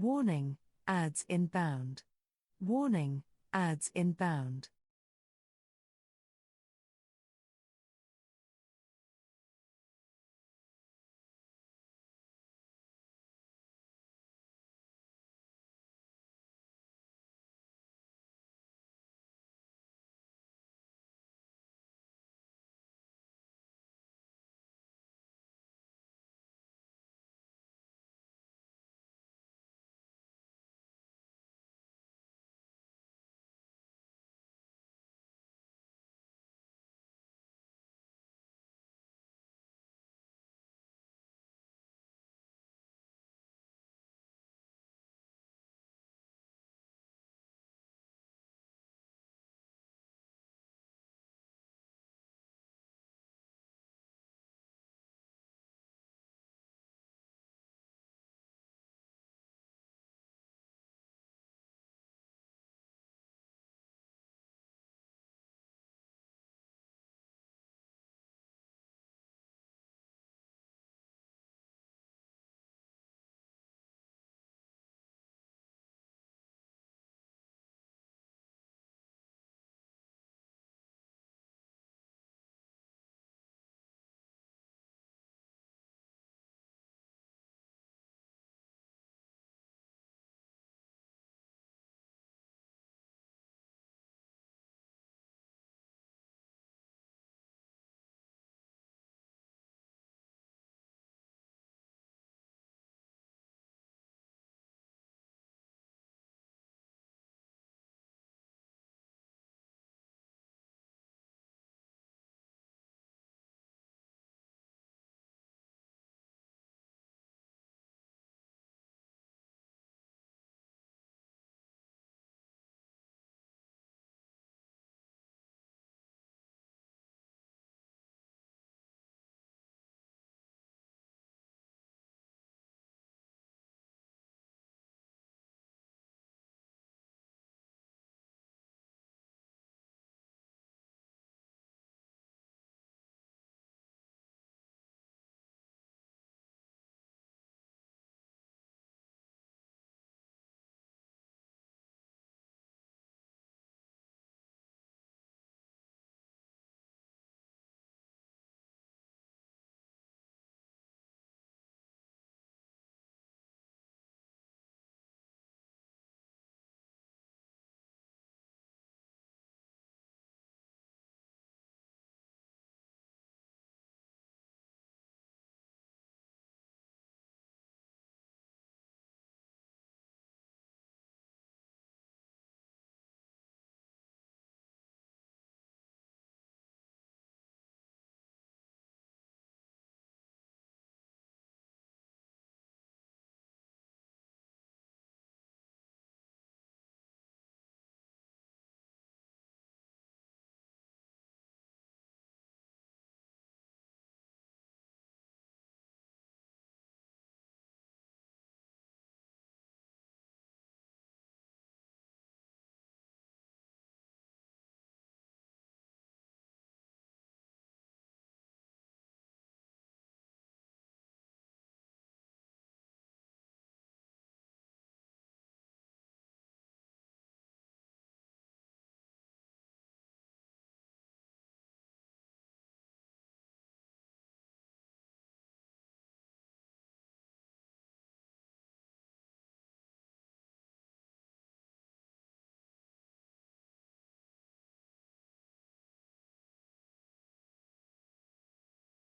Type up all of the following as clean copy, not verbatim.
Warning, ads inbound. Warning, ads inbound.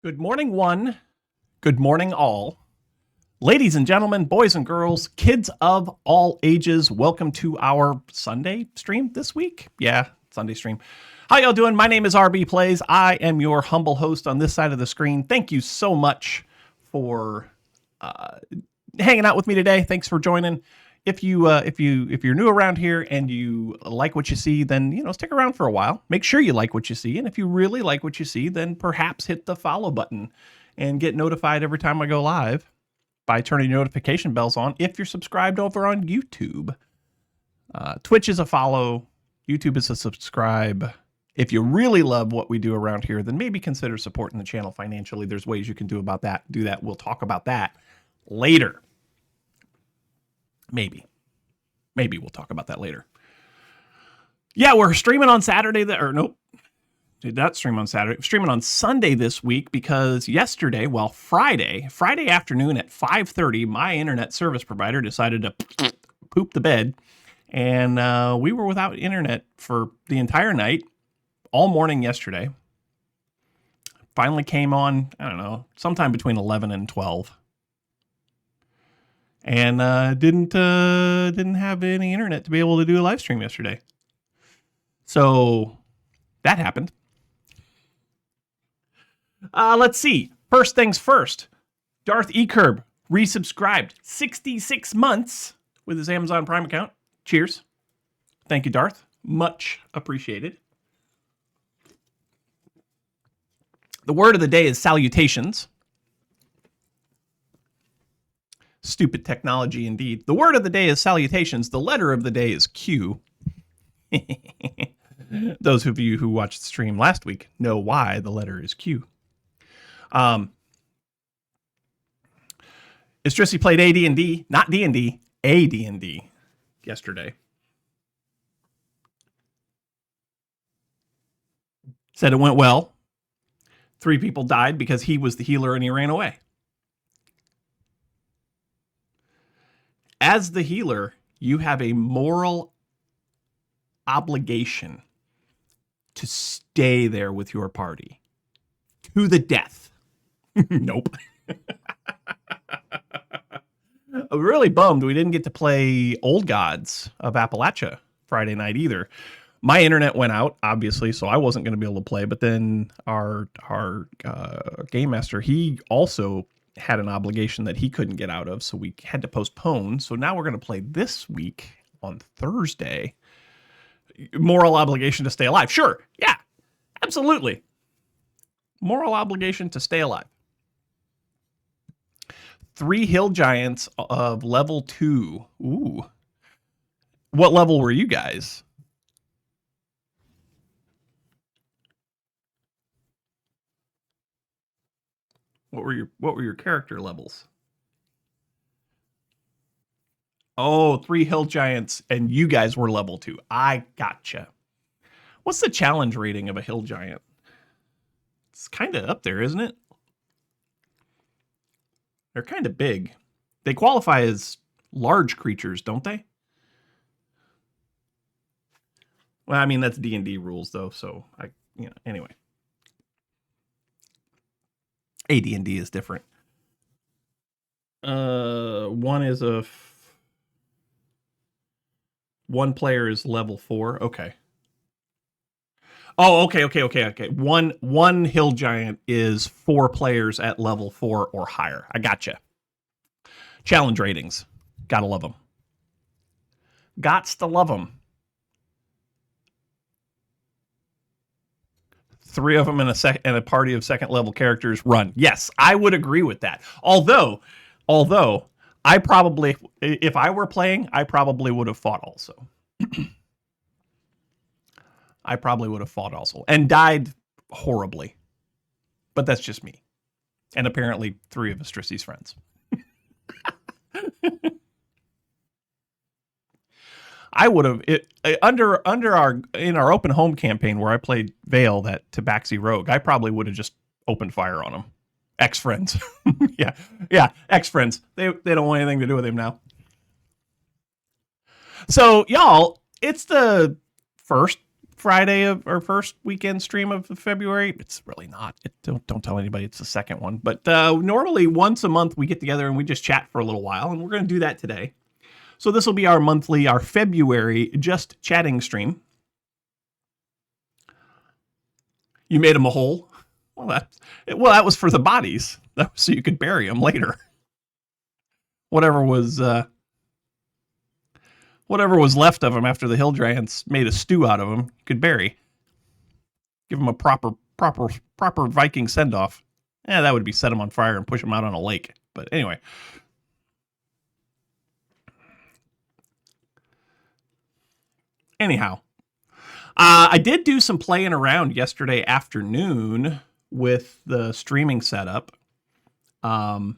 Good morning, one. Good morning, all. Ladies and gentlemen, boys and girls, kids of all ages, welcome to our Sunday stream this week. Yeah, Sunday stream. How y'all doing? My name is rbPlays. I am your humble host on this side of the screen. Thank you so much for hanging out with me today. Thanks for joining. If you're new around here and you like what you see, then stick around for a while. Make sure you like what you see, and if you really like what you see, then perhaps hit the follow button and get notified every time I go live by turning notification bells on. If you're subscribed over on YouTube, Twitch is a follow, YouTube is a subscribe. If you really love what we do around here, then maybe consider supporting the channel financially. There's ways you can do that. We'll talk about that later. Maybe we'll talk about that later. Yeah, we're streaming on Saturday. Nope. Did not stream on Saturday. We're streaming on Sunday this week because yesterday, Friday afternoon at 5:30, my internet service provider decided to poop the bed, and we were without internet for the entire night, all morning yesterday. Finally came on, I don't know, sometime between 11 and 12. And didn't have any internet to be able to do a live stream yesterday. So that happened. Let's see. First things first. Darth Ekerb resubscribed 66 months with his Amazon Prime account. Cheers. Thank you, Darth. Much appreciated. The word of the day is salutations. Stupid technology indeed. The word of the day is salutations. The letter of the day is Q. Those of you who watched the stream last week know why the letter is Q. Istrisi played AD&D, not D&D, AD&D yesterday. Said it went well. 3 people died because he was the healer and he ran away. As the healer, you have a moral obligation to stay there with your party to the death. Nope. I'm really bummed we didn't get to play Old Gods of Appalachia Friday night either. My internet went out, obviously, so I wasn't going to be able to play. But then our game master, he also had an obligation that he couldn't get out of, so we had to postpone. So now we're going to play this week on Thursday. Moral obligation to stay alive. Sure. Yeah, absolutely. Moral obligation to stay alive. 3 hill giants of level 2. Ooh. What level were you guys? What were your character levels? Oh, 3 hill giants, and you guys were level 2. I gotcha. What's the challenge rating of a hill giant? It's kind of up there, isn't it? They're kind of big. They qualify as large creatures, don't they? Well, I mean, that's D&D rules, though, so anyway. AD&D is different. One player is level 4. Okay. Oh, okay. One hill giant is 4 players at level 4 or higher. I gotcha. Challenge ratings. Gotta love them. Gots to love them. 3 of them in a party of second level characters run. Yes, I would agree with that. Although I probably, if I were playing, I probably would have fought also. I probably would have fought also and died horribly. But that's just me. And apparently 3 of Istrisi's friends. I would have in our open home campaign where I played Vale, that Tabaxi rogue, I probably would have just opened fire on him. Ex-friends. yeah, ex-friends. They don't want anything to do with him now. So, y'all, it's the first Friday of our first weekend stream of February. It's really not. Don't tell anybody it's the second one. But normally once a month we get together and we just chat for a little while, and we're going to do that today. So this will be our February just chatting stream. You made them a hole? Well, that was for the bodies. That was so you could bury them later. Whatever was left of them after the hill giants made a stew out of them, you could bury. Give them a proper Viking send-off. That would be set them on fire and push them out on a lake. But anyway. Anyhow, I did do some playing around yesterday afternoon with the streaming setup. I've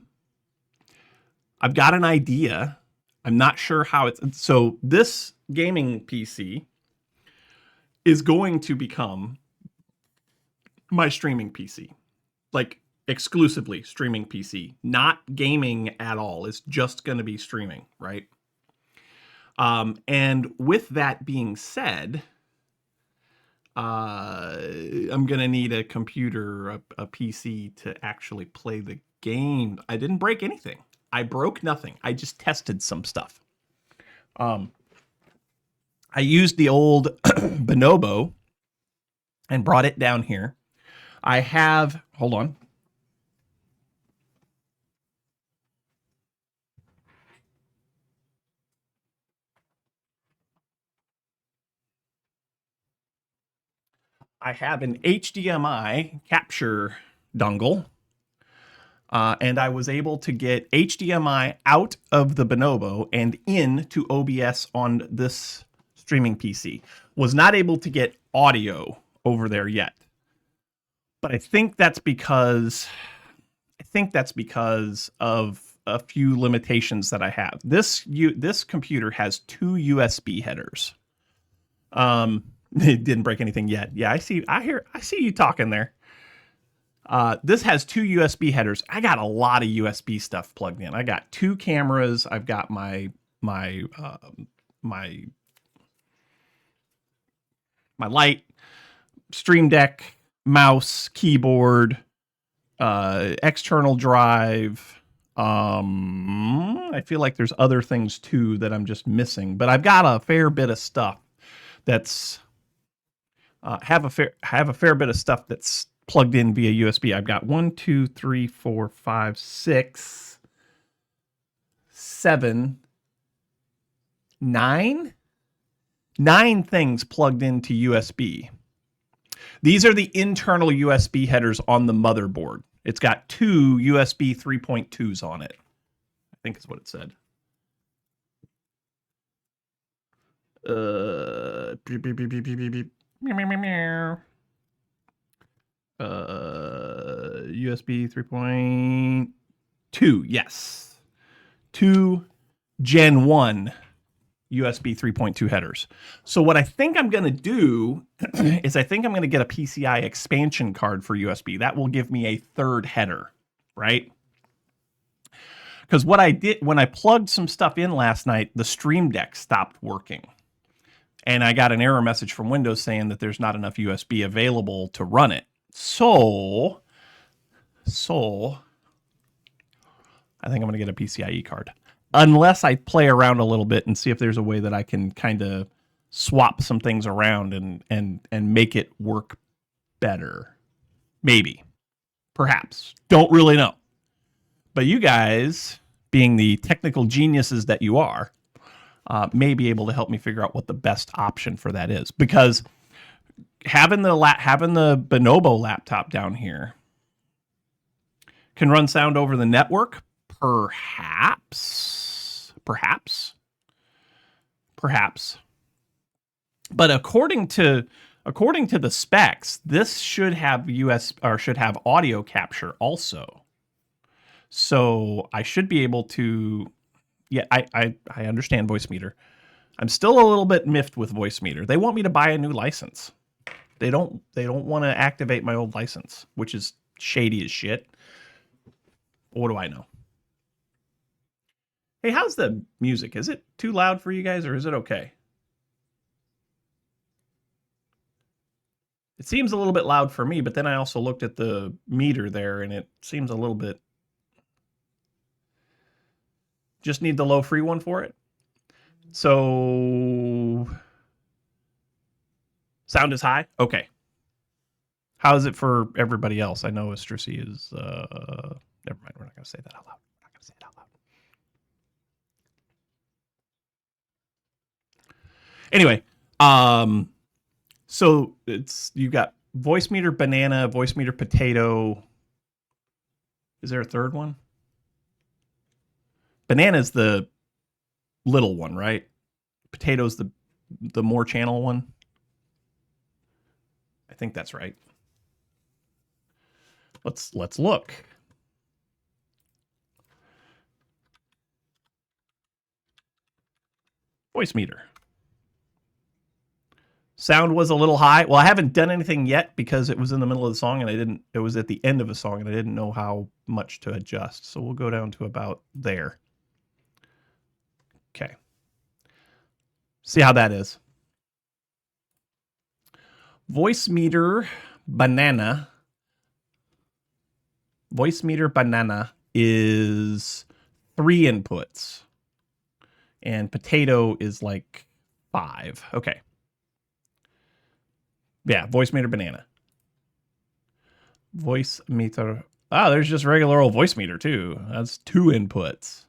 got an idea. I'm not sure how it's so this gaming PC is going to become my streaming PC. Like exclusively streaming PC, not gaming at all. It's just going to be streaming, right? And with that being said, I'm going to need a computer, a PC to actually play the game. I didn't break anything. I broke nothing. I just tested some stuff. I used the old Bonobo and brought it down here. I have, hold on. I have an HDMI capture dongle, and I was able to get HDMI out of the Bonobo and into OBS on this streaming PC. Was not able to get audio over there yet, but I think that's because of a few limitations that I have. This computer has two USB headers. It didn't break anything yet. Yeah, I see you talking there. This has two USB headers. I got a lot of USB stuff plugged in. I got two cameras. I've got my light, Stream Deck, mouse, keyboard, external drive. I feel like there's other things too that I'm just missing, but I've got a fair bit of stuff that's have a fair bit of stuff that's plugged in via USB. I've got 1, 2, 3, 4, 5, 6, 7, 9 things plugged into USB. These are the internal USB headers on the motherboard. It's got two USB 3.2s on it. I think is what it said. USB 3.2, yes. 2 Gen 1 USB 3.2 headers. So what I think I'm going to do is I think I'm going to get a PCI expansion card for USB. That will give me a third header, right? Because what I did when I plugged some stuff in last night, the Stream Deck stopped working. And I got an error message from Windows saying that there's not enough USB available to run it. So I think I'm going to get a PCIe card. Unless I play around a little bit and see if there's a way that I can kind of swap some things around and make it work better. Maybe. Perhaps. Don't really know. But you guys, being the technical geniuses that you are, may be able to help me figure out what the best option for that is. Because having the Bonobo laptop down here can run sound over the network. Perhaps. But according to the specs, this should have audio capture also. So I should be able to. Yeah, I understand voice meter. I'm still a little bit miffed with voice meter. They want me to buy a new license. They don't want to activate my old license, which is shady as shit. What do I know? Hey, how's the music? Is it too loud for you guys or is it okay? It seems a little bit loud for me, but then I also looked at the meter there and it seems a little bit. Just need the low free one for it. So sound is high? Okay. How is it for everybody else? I know Estrisi is never mind, we're not gonna say that out loud. Anyway, so you got voice meter banana, voice meter potato. Is there a third one? Banana's the little one, right? Potato's the more channel one. I think that's right. Let's look. Voice meter. Sound was a little high. Well, I haven't done anything yet because it was in the middle of the song and it was at the end of a song and I didn't know how much to adjust. So we'll go down to about there. Okay. See how that is. Voice meter banana. Voice meter banana is 3 inputs. And potato is like 5. Okay. Yeah, voice meter banana. Voice meter. Ah, there's just regular old voice meter too. That's 2 inputs.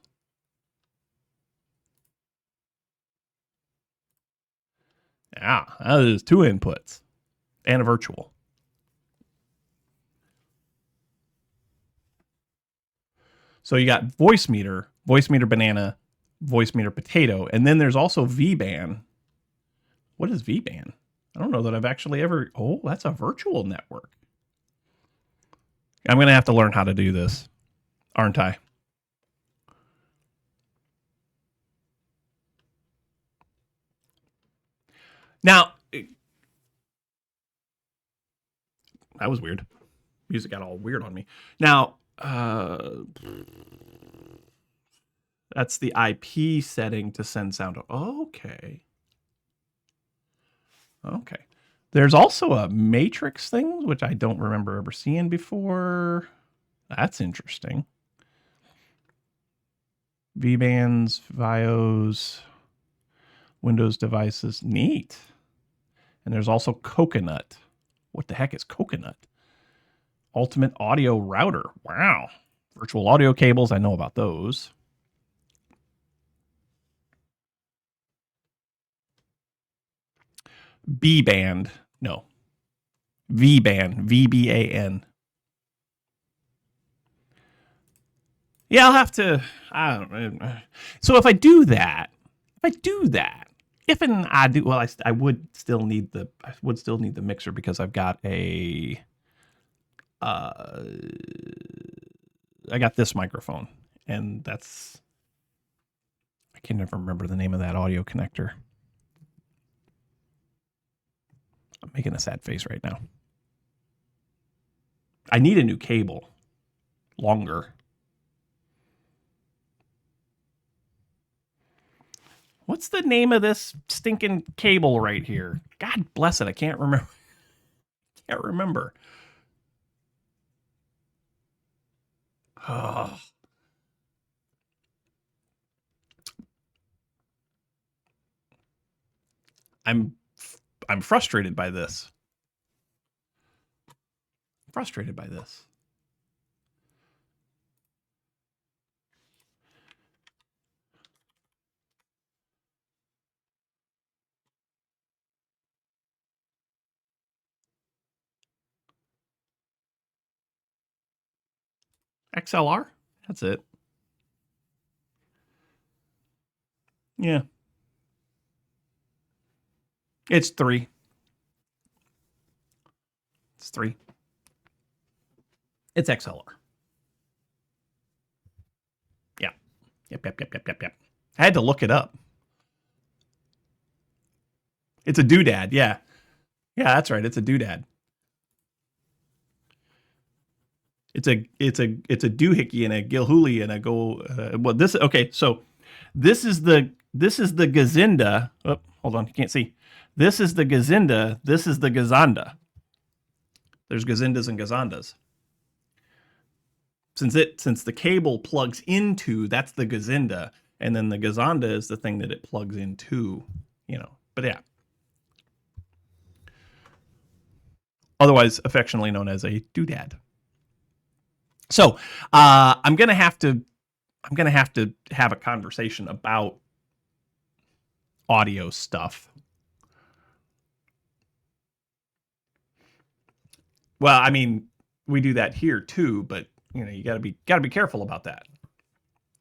Yeah, that is 2 inputs. And a virtual. So you got voice meter banana, voice meter potato, and then there's also VBAN. What is VBAN? I don't know that I've actually ever. Oh, that's a virtual network. I'm going to have to learn how to do this, aren't I? Now, that was weird. Music got all weird on me. Now, that's the IP setting to send sound. Okay. Okay. There's also a matrix thing, which I don't remember ever seeing before. That's interesting. VBANs, VIOs, Windows devices. Neat. And there's also Coconut. What the heck is Coconut? Ultimate Audio Router. Wow. Virtual audio cables. I know about those. B-band. No. V-band. VBAN. Yeah, I'll have to. I don't know. So if I do that, if and I do, well, I would still need the mixer because I've got a. I got this microphone, and that's. I can never remember the name of that audio connector. I'm making a sad face right now. I need a new cable. Longer. What's the name of this stinking cable right here? God bless it. I can't remember. Oh. I'm frustrated by this. XLR? That's it. Yeah. It's 3. It's 3. It's XLR. Yeah. Yep. I had to look it up. It's a doodad. Yeah. Yeah, that's right. It's a doodad. It's a doohickey and a gilhooly and a go. Well, this okay. So this is the gazinda. Oh, hold on, you can't see. This is the gazinda. This is the gazanda. There's gazindas and gazandas. Since the cable plugs into, that's the gazinda, and then the gazanda is the thing that it plugs into. But yeah. Otherwise affectionately known as a doodad. So I'm gonna have to have a conversation about audio stuff. Well, I mean, we do that here too, but you gotta be careful about that.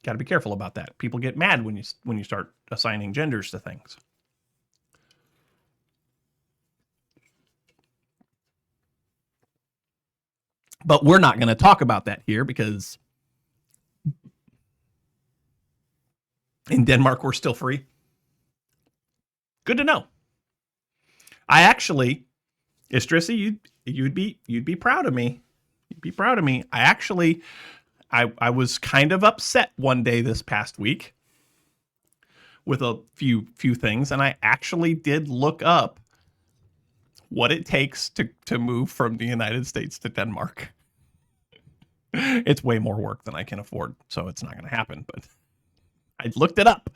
Got to be careful about that. People get mad when you start assigning genders to things. But we're not going to talk about that here because in Denmark we're still free. Good to know. I actually, Istrissy, you'd be proud of me. You'd be proud of me. I was kind of upset one day this past week with a few things, and I actually did look up what it takes to move from the United States to Denmark. It's way more work than I can afford, so it's not going to happen, but I looked it up.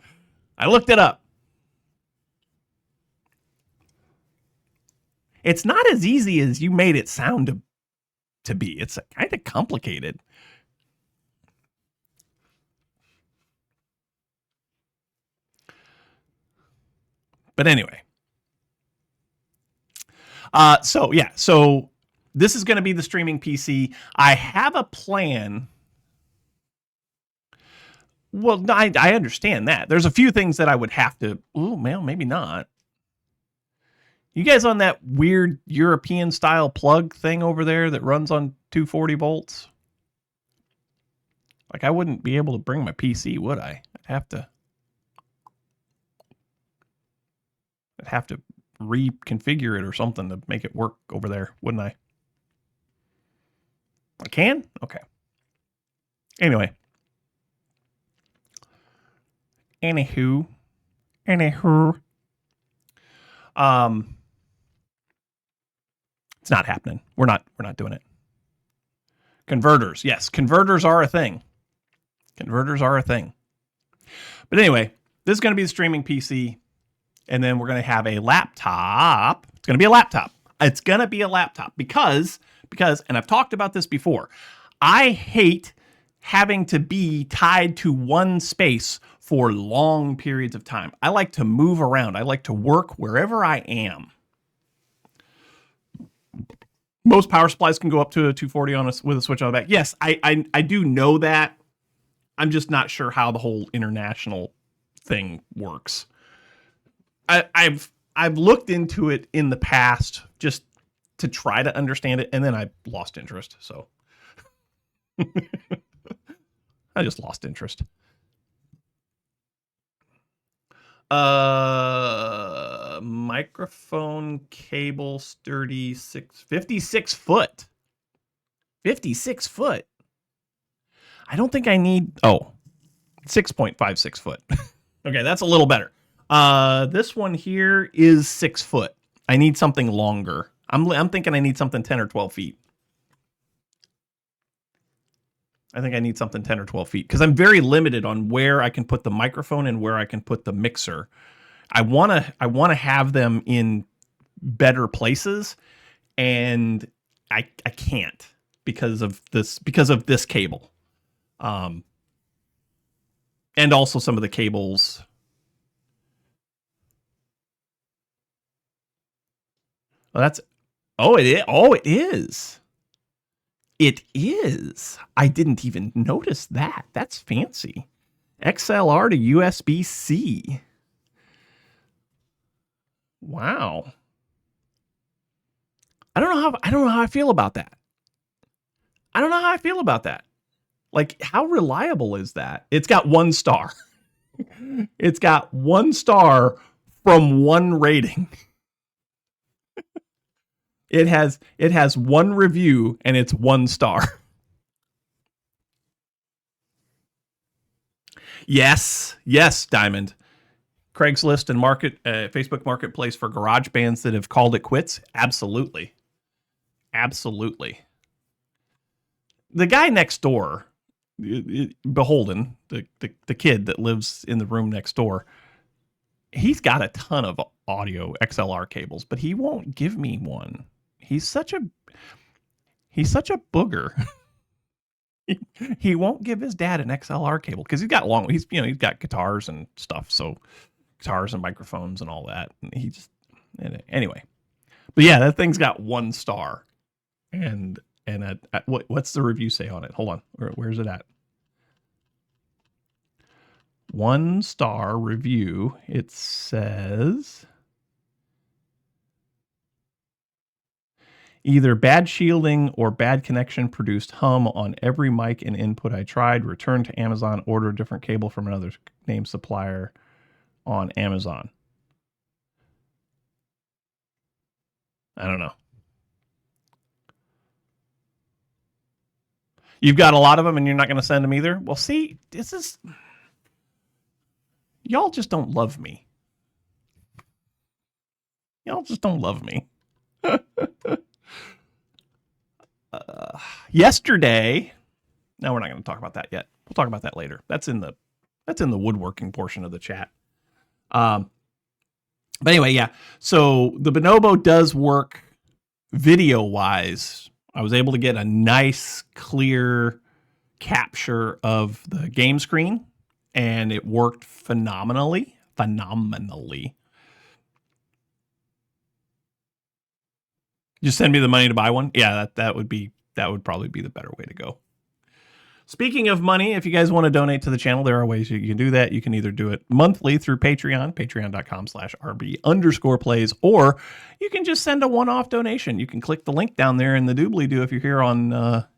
It's not as easy as you made it sound to be. It's kind of complicated. But anyway. So this is going to be the streaming PC. I have a plan. Well, I understand that. There's a few things that I would have to. Oh, well, maybe not. You guys on that weird European style plug thing over there that runs on 240 volts? Like, I wouldn't be able to bring my PC, would I? I'd have to reconfigure it or something to make it work over there, wouldn't I? I can? Okay. Anyway. Anywho. It's not happening. We're not doing it. Converters. Yes, converters are a thing. But anyway, this is going to be the streaming PC, and then we're going to have a laptop. It's going to be a laptop because, and I've talked about this before, I hate having to be tied to one space for long periods of time. I like to move around. I like to work wherever I am. Most power supplies can go up to a 240 with a switch on the back. Yes, I do know that. I'm just not sure how the whole international thing works. I've looked into it in the past just to try to understand it, and then I lost interest. So I just lost interest. Microphone cable sturdy 56 foot. 56 foot. I don't think I need 6.56 foot. Okay, that's a little better. This one here is 6 foot. I need something longer. I'm thinking I need something 10 or 12 feet. I think I need something 10 or 12 feet because I'm very limited on where I can put the microphone and where I can put the mixer. I want to have them in better places, and I can't because of this cable. And also some of the cables. Well, it is. It is. I didn't even notice that. That's fancy. XLR to USB-C. Wow. I don't know how I feel about that. Like, how reliable is that? It's got 1 star. It's got 1 star from 1 rating. It has 1 review and it's 1 star. Yes, Diamond. Craigslist and Facebook Marketplace for garage bands that have called it quits. Absolutely. The guy next door, Beholden, the kid that lives in the room next door, he's got a ton of audio XLR cables, but he won't give me one. He's such a booger. He won't give his dad an XLR cable because he's got guitars and stuff, so guitars and microphones and all that. And anyway, but yeah, that thing's got 1 star, and what's the review say on it? Hold on, where's it at? 1 star review. It says either bad shielding or bad connection produced hum on every mic and input I tried. Returned to Amazon, order a different cable from another name supplier on Amazon. I don't know. You've got a lot of them and you're not going to send them either? Well, see, this is... Y'all just don't love me. Y'all just don't love me. Yesterday... No, we're not going to talk about that yet. We'll talk about that later. That's in the woodworking portion of the chat. But anyway, yeah. So the Bonobo does work video-wise. I was able to get a nice, clear capture of the game screen, and it worked phenomenally. Just send me the money to buy one. Yeah, that would probably be the better way to go. Speaking of money, if you guys want to donate to the channel, there are ways you can do that. You can either do it monthly through Patreon, patreon.com/rbPlays, or you can just send a one-off donation. You can click the link down there in the doobly-doo if you're here on,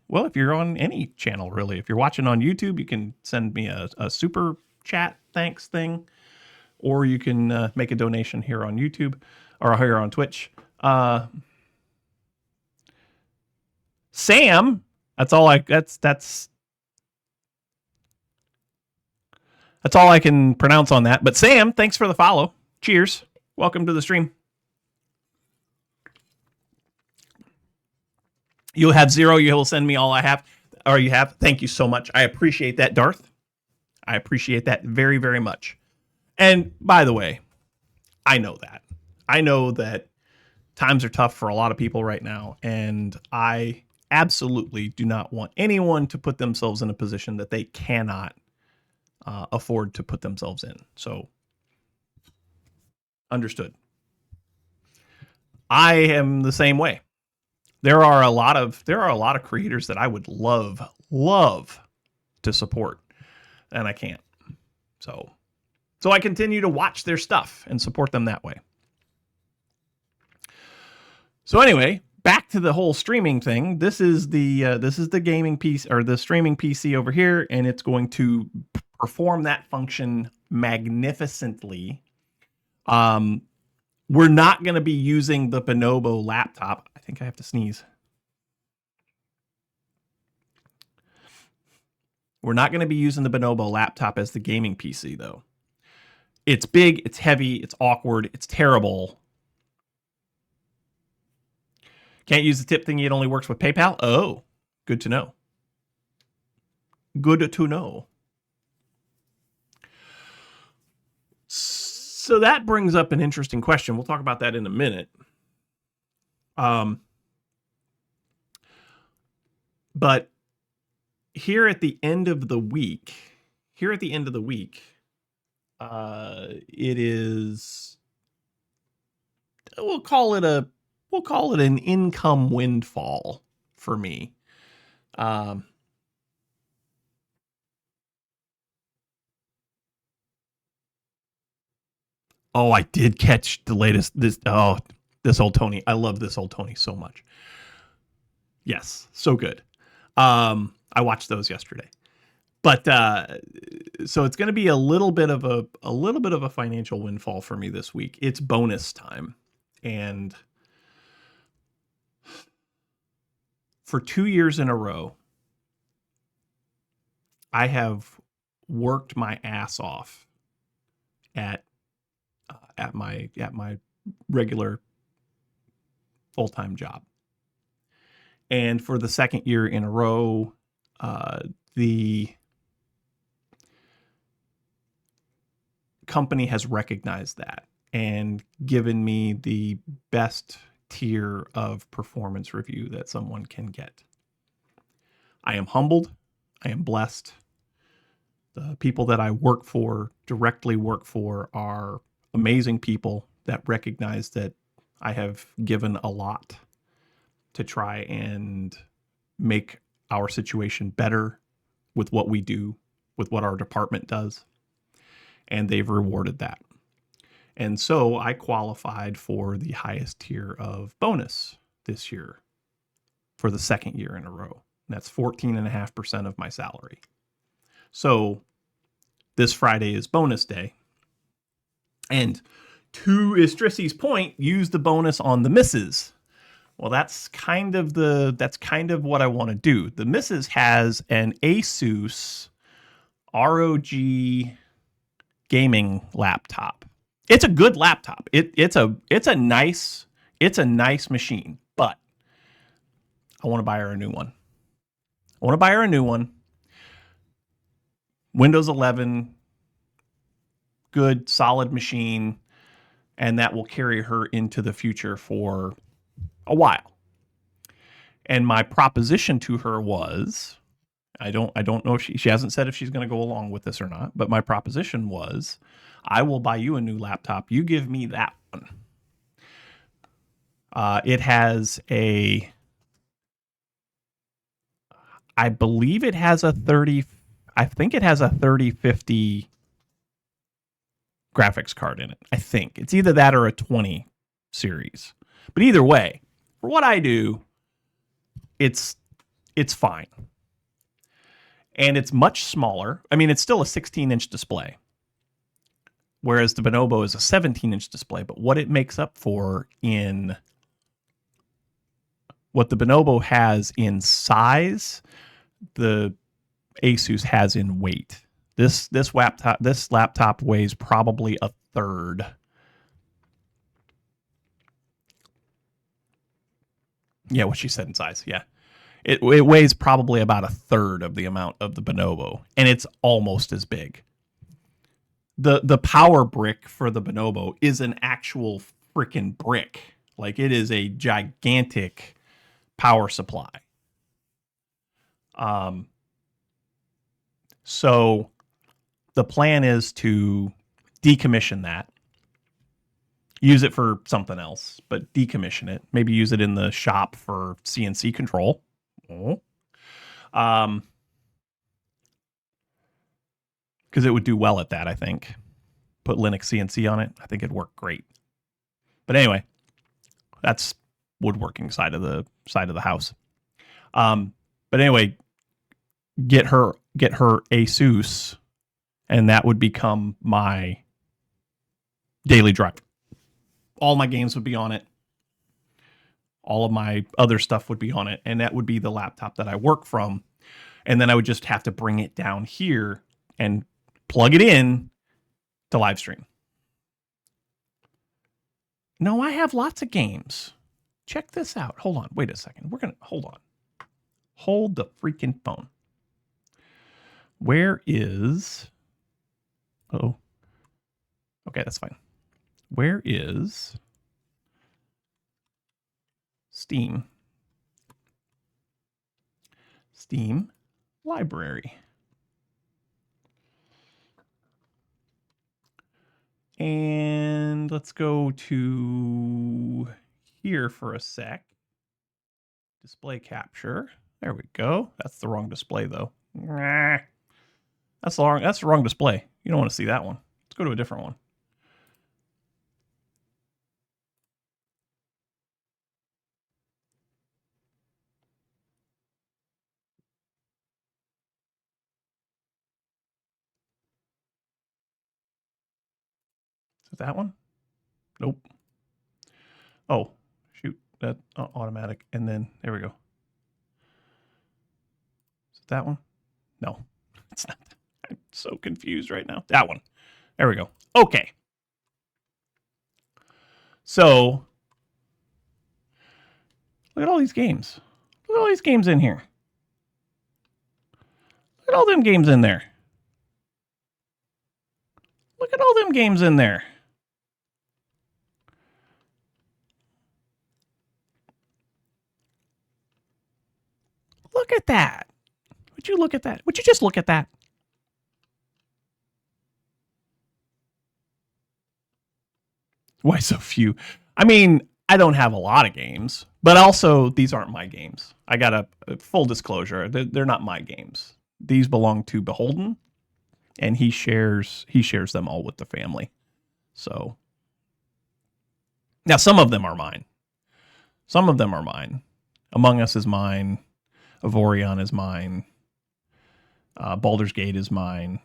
if you're on any channel, really. If you're watching on YouTube, you can send me a super chat thanks thing, or you can make a donation here on YouTube or here on Twitch. Sam, that's all I can pronounce on that. But Sam, thanks for the follow. Cheers. Welcome to the stream. You'll have 0. You will send me all I have, or you have. Thank you so much. I appreciate that, Darth. I appreciate that very, very much. And by the way, I know that. I know that times are tough for a lot of people right now, and I absolutely do not want anyone to put themselves in a position that they cannot afford to put themselves in. So, understood. I am the same way. There are a lot of creators that I would love to support, and I can't. So I continue to watch their stuff and support them that way. So anyway, back to the whole streaming thing. This is the gaming piece, or the streaming PC over here, and it's going to perform that function magnificently. We're not going to be using the Bonobo laptop. I think I have to sneeze. We're not going to be using the Bonobo laptop as the gaming PC, though. It's big, it's heavy, it's awkward, it's terrible. Can't use the tip thingy, it only works with PayPal? Oh, good to know. Good to know. So that brings up an interesting question. We'll talk about that in a minute. But here at the end of the week, it is, we'll call it an income windfall for me. Oh, I did catch the latest. This old Tony. I love this old Tony so much. Yes, so good. I watched those yesterday, but so it's going to be a little bit of a financial windfall for me this week. It's bonus time, and for 2 years in a row, I have worked my ass off at my regular full-time job. And for the second year in a row, the company has recognized that and given me the best tier of performance review that someone can get. I am humbled. I am blessed. The people that I directly work for, are amazing people that recognize that I have given a lot to try and make our situation better with what we do, with what our department does. And they've rewarded that. And so I qualified for the highest tier of bonus this year for the second year in a row. And that's 14.5% of my salary. So this Friday is bonus day. And to Istrissy's point, use the bonus on the misses. Well, that's kind of what I want to do. The missus has an Asus ROG gaming laptop. It's a good laptop. It's a nice machine, but I want to buy her a new one. I want to buy her a new one. Windows 11, good solid machine, and that will carry her into the future for a while. And my proposition to her was, I don't know if she hasn't said if she's going to go along with this or not, but my proposition was, I will buy you a new laptop. You give me that one. It has I believe it has a 30, I think it has a 3050 graphics card in it. I think it's either that or a 20 series. But either way, for what I do, it's fine. And it's much smaller. I mean, it's still a 16-inch display, whereas the Bonobo is a 17-inch display. But what it makes up for in what the Bonobo has in size, the Asus has in weight. This laptop weighs probably a third. Yeah, what she said in size. Yeah. It weighs probably about a third of the amount of the Bonobo, and it's almost as big. The power brick for the Bonobo is an actual freaking brick. Like, it is a gigantic power supply. So the plan is to decommission that, use it for something else, but decommission it. Maybe use it in the shop for CNC control. Because it would do well at that, I think. Put Linux CNC on it. I think it'd work great. But anyway, that's woodworking side of the house. But anyway, get her Asus, and that would become my daily drive. All my games would be on it. All of my other stuff would be on it, and that would be the laptop that I work from. And then I would just have to bring it down here and plug it in to live stream. No, I have lots of games. Check this out. Hold on. Wait a second. Hold on. Hold the freaking phone. Where is... Oh. Okay, that's fine. Where is Steam? Steam library. And let's go to here for a sec. Display capture. There we go. That's the wrong display, though. That's the wrong display. You don't want to see that one. Let's go to a different one. Is it that one? Nope. Oh, shoot. That automatic. And then there we go. Is it that one? No, it's not. I'm so confused right now. That one. There we go. Okay. So look at all these games. Look at all these games in here. Look at all them games in there. Look at all them games in there. Look at that. Would you look at that? Would you just look at that? Why so few? I mean, I don't have a lot of games, but also these aren't my games. I got a full disclosure. They're not my games. These belong to Beholden, and he shares them all with the family. So now some of them are mine. Some of them are mine. Among Us is mine. Avorion is mine. Baldur's Gate is mine.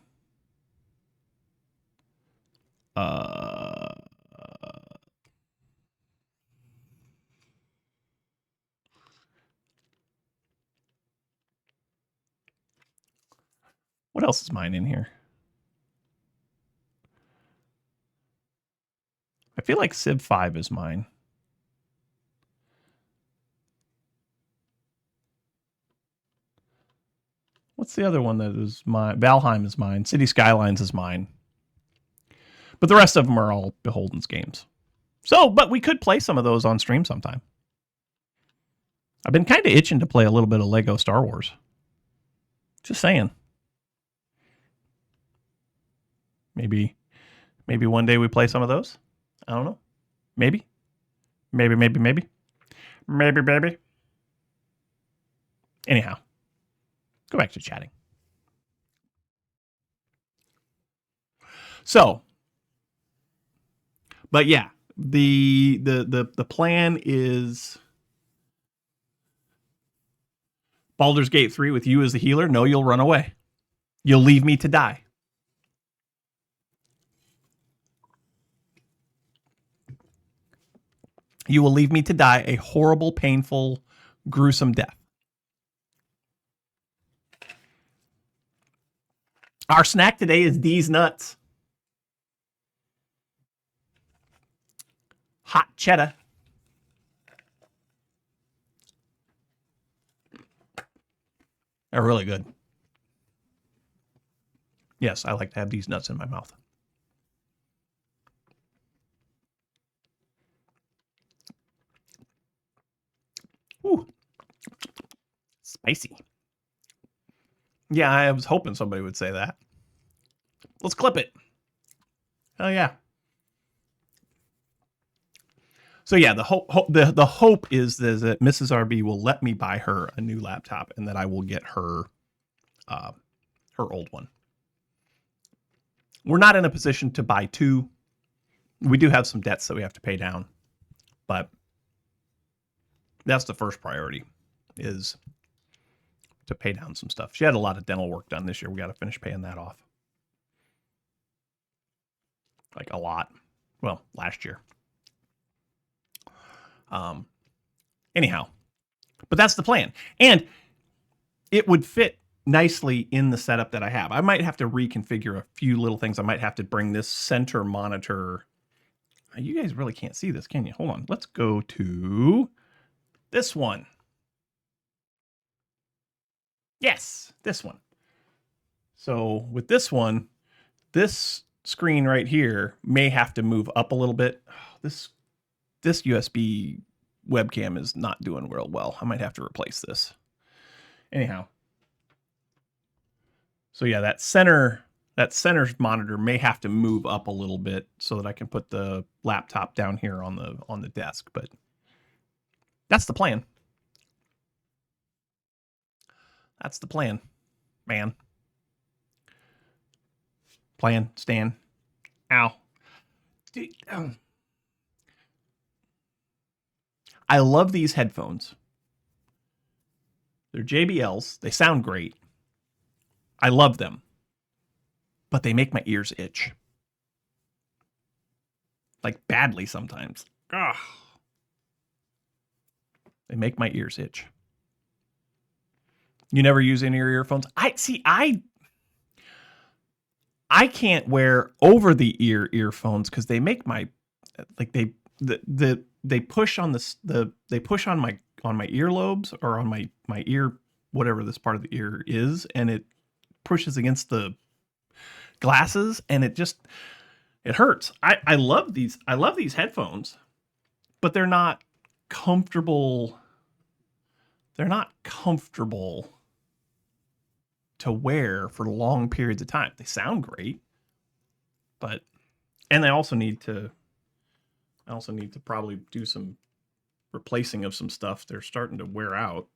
What else is mine in here? I feel like Civ 5 is mine. What's the other one that is mine? Valheim is mine. City Skylines is mine. But the rest of them are all Beholden's games. So, but we could play some of those on stream sometime. I've been kind of itching to play a little bit of Lego Star Wars. Just saying. Maybe one day we play some of those. I don't know. Maybe. Maybe. Anyhow, go back to chatting. So, but yeah, the plan is Baldur's Gate 3 with you as the healer. No, you'll run away. You'll leave me to die. You will leave me to die a horrible, painful, gruesome death. Our snack today is these nuts. Hot cheddar. They're really good. Yes, I like to have these nuts in my mouth. Ooh. Spicy. Yeah, I was hoping somebody would say that. Let's clip it. Oh yeah. So yeah, the hope is that Mrs. RB will let me buy her a new laptop and that I will get her her old one. We're not in a position to buy two. We do have some debts that we have to pay down, but that's the first priority, is to pay down some stuff. She had a lot of dental work done this year. We got to finish paying that off. Like a lot. Well, last year. Anyhow, but that's the plan. And it would fit nicely in the setup that I have. I might have to reconfigure a few little things. I might have to bring this center monitor. You guys really can't see this, can you? Hold on. Let's go to this one. Yes, this one. So with this one, this screen right here may have to move up a little bit. This USB webcam is not doing real well. I might have to replace this. Anyhow. So yeah, that center monitor may have to move up a little bit so that I can put the laptop down here on the desk, but that's the plan. That's the plan, man. Plan, Stan. Ow. I love these headphones. They're JBLs. They sound great. I love them. But they make my ears itch. Like badly sometimes. Ugh. They make my ears itch. You never use any of your earphones? I can't wear over the ear earphones because they make my they push on they push on my earlobes or on my ear, whatever this part of the ear is, and it pushes against the glasses and it hurts. I love these headphones, but they're not comfortable. They're not comfortable to wear for long periods of time. They sound great, and I also need to probably do some replacing of some stuff. They're starting to wear out.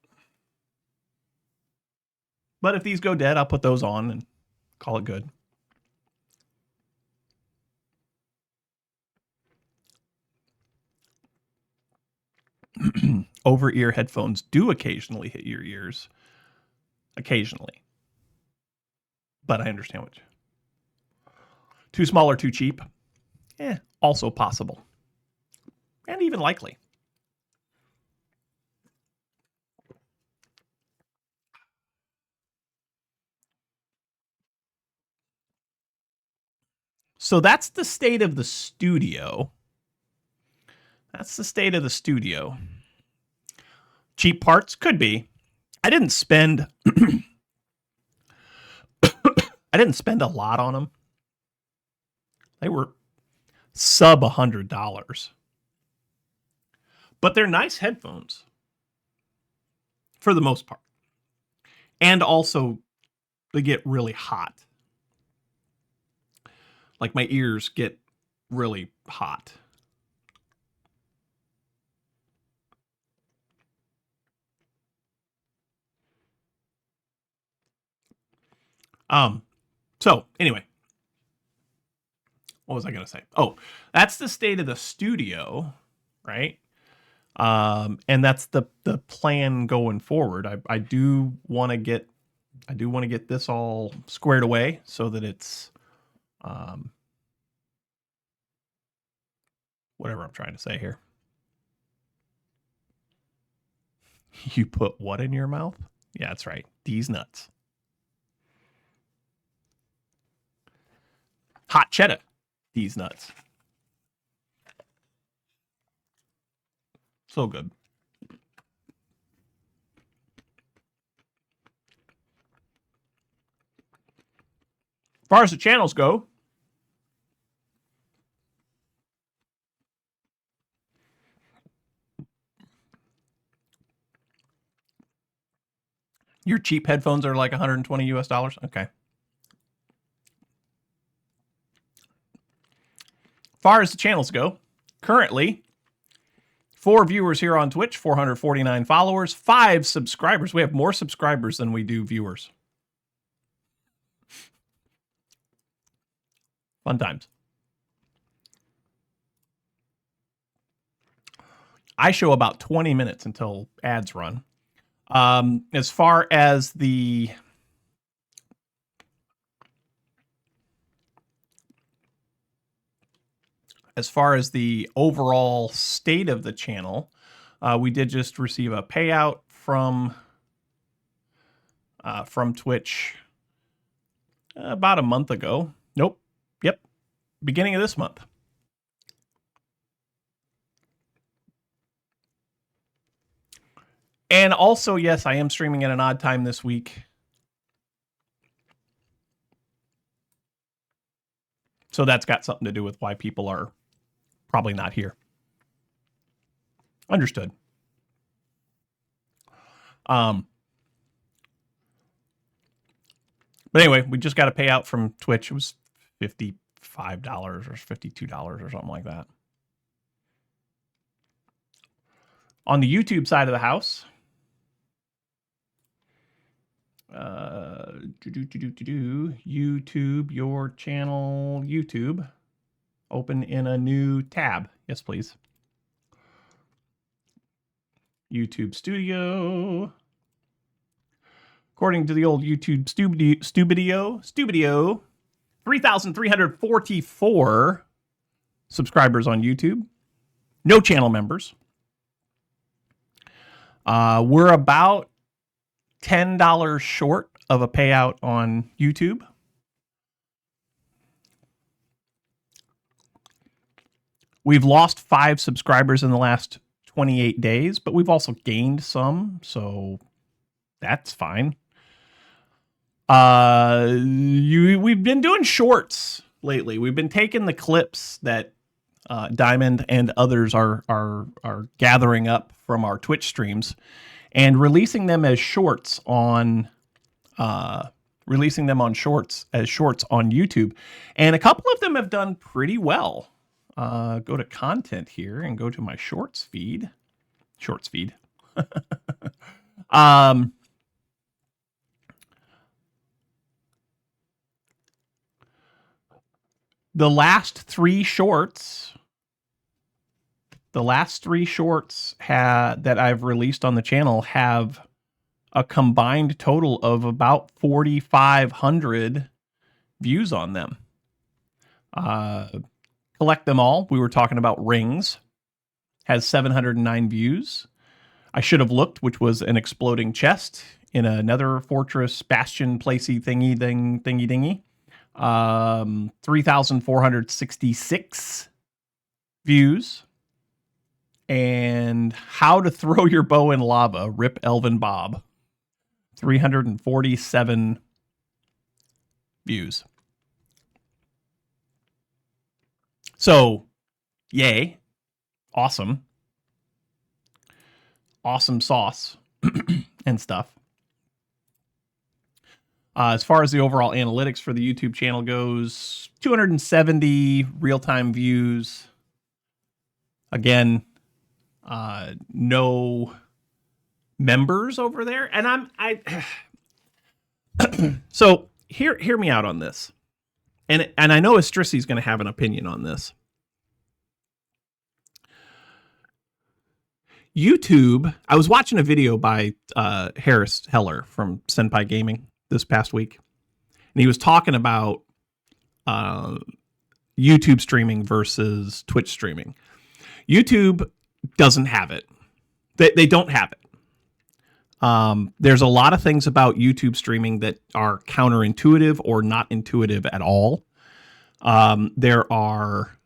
But if these go dead, I'll put those on and call it good. Over-ear headphones do occasionally hit your ears. Occasionally. But I understand what too small or too cheap? Also possible. And even likely. So that's the state of the studio. That's the state of the studio. Cheap parts could be. I didn't spend a lot on them. They were sub $100. But they're nice headphones for the most part. And also they get really hot. Like my ears get really hot. So anyway, what was I going to say? Oh, that's the state of the studio, right? And that's the plan going forward. I do want to get this all squared away so that it's whatever I'm trying to say here. You put what in your mouth? Yeah, that's right. These nuts. Hot cheddar. These nuts. So good. As far as the channels go, your cheap headphones are like 120 US dollars. Okay. As far as the channels go, currently 4 viewers here on Twitch, 449 followers, 5 subscribers. We have more subscribers than we do viewers. Fun times. I show about 20 minutes until ads run. As far as the overall state of the channel, we did just receive a payout from Twitch about a month ago. Nope. Yep. Beginning of this month. And also, yes, I am streaming at an odd time this week. So that's got something to do with why people are probably not here. Understood. But anyway, we just got a payout from Twitch. It was $55 or $52 or something like that. On the YouTube side of the house, YouTube, your channel, YouTube, open in a new tab. Yes, please. YouTube Studio. According to the old YouTube Stubidio, 3,344 subscribers on YouTube. No channel members. We're about $10 short of a payout on YouTube. We've lost 5 subscribers in the last 28 days, but we've also gained some, so that's fine. We've been doing shorts lately. We've been taking the clips that Diamond and others are gathering up from our Twitch streams and releasing them as shorts on shorts on YouTube. And a couple of them have done pretty well. Go to content here and go to my shorts feed. The last three shorts that I've released on the channel have a combined total of about 4,500 views on them. Collect them all. We were talking about rings. Has 709 views. I should have looked, which was an exploding chest in another fortress bastion placey thingy dingy. 3,466 views. And how to throw your bow in lava, Rip Elvin Bob, 347 views. So, yay. Awesome. Awesome sauce and stuff. As far as the overall analytics for the YouTube channel goes, 270 real-time views. Again, no members over there. And so hear me out on this. And I know Estrissy's going to have an opinion on this. YouTube, I was watching a video by Harris Heller from Senpai Gaming this past week, and he was talking about YouTube streaming versus Twitch streaming. YouTube doesn't have it. They don't have it. There's a lot of things about YouTube streaming that are counterintuitive or not intuitive at all. There are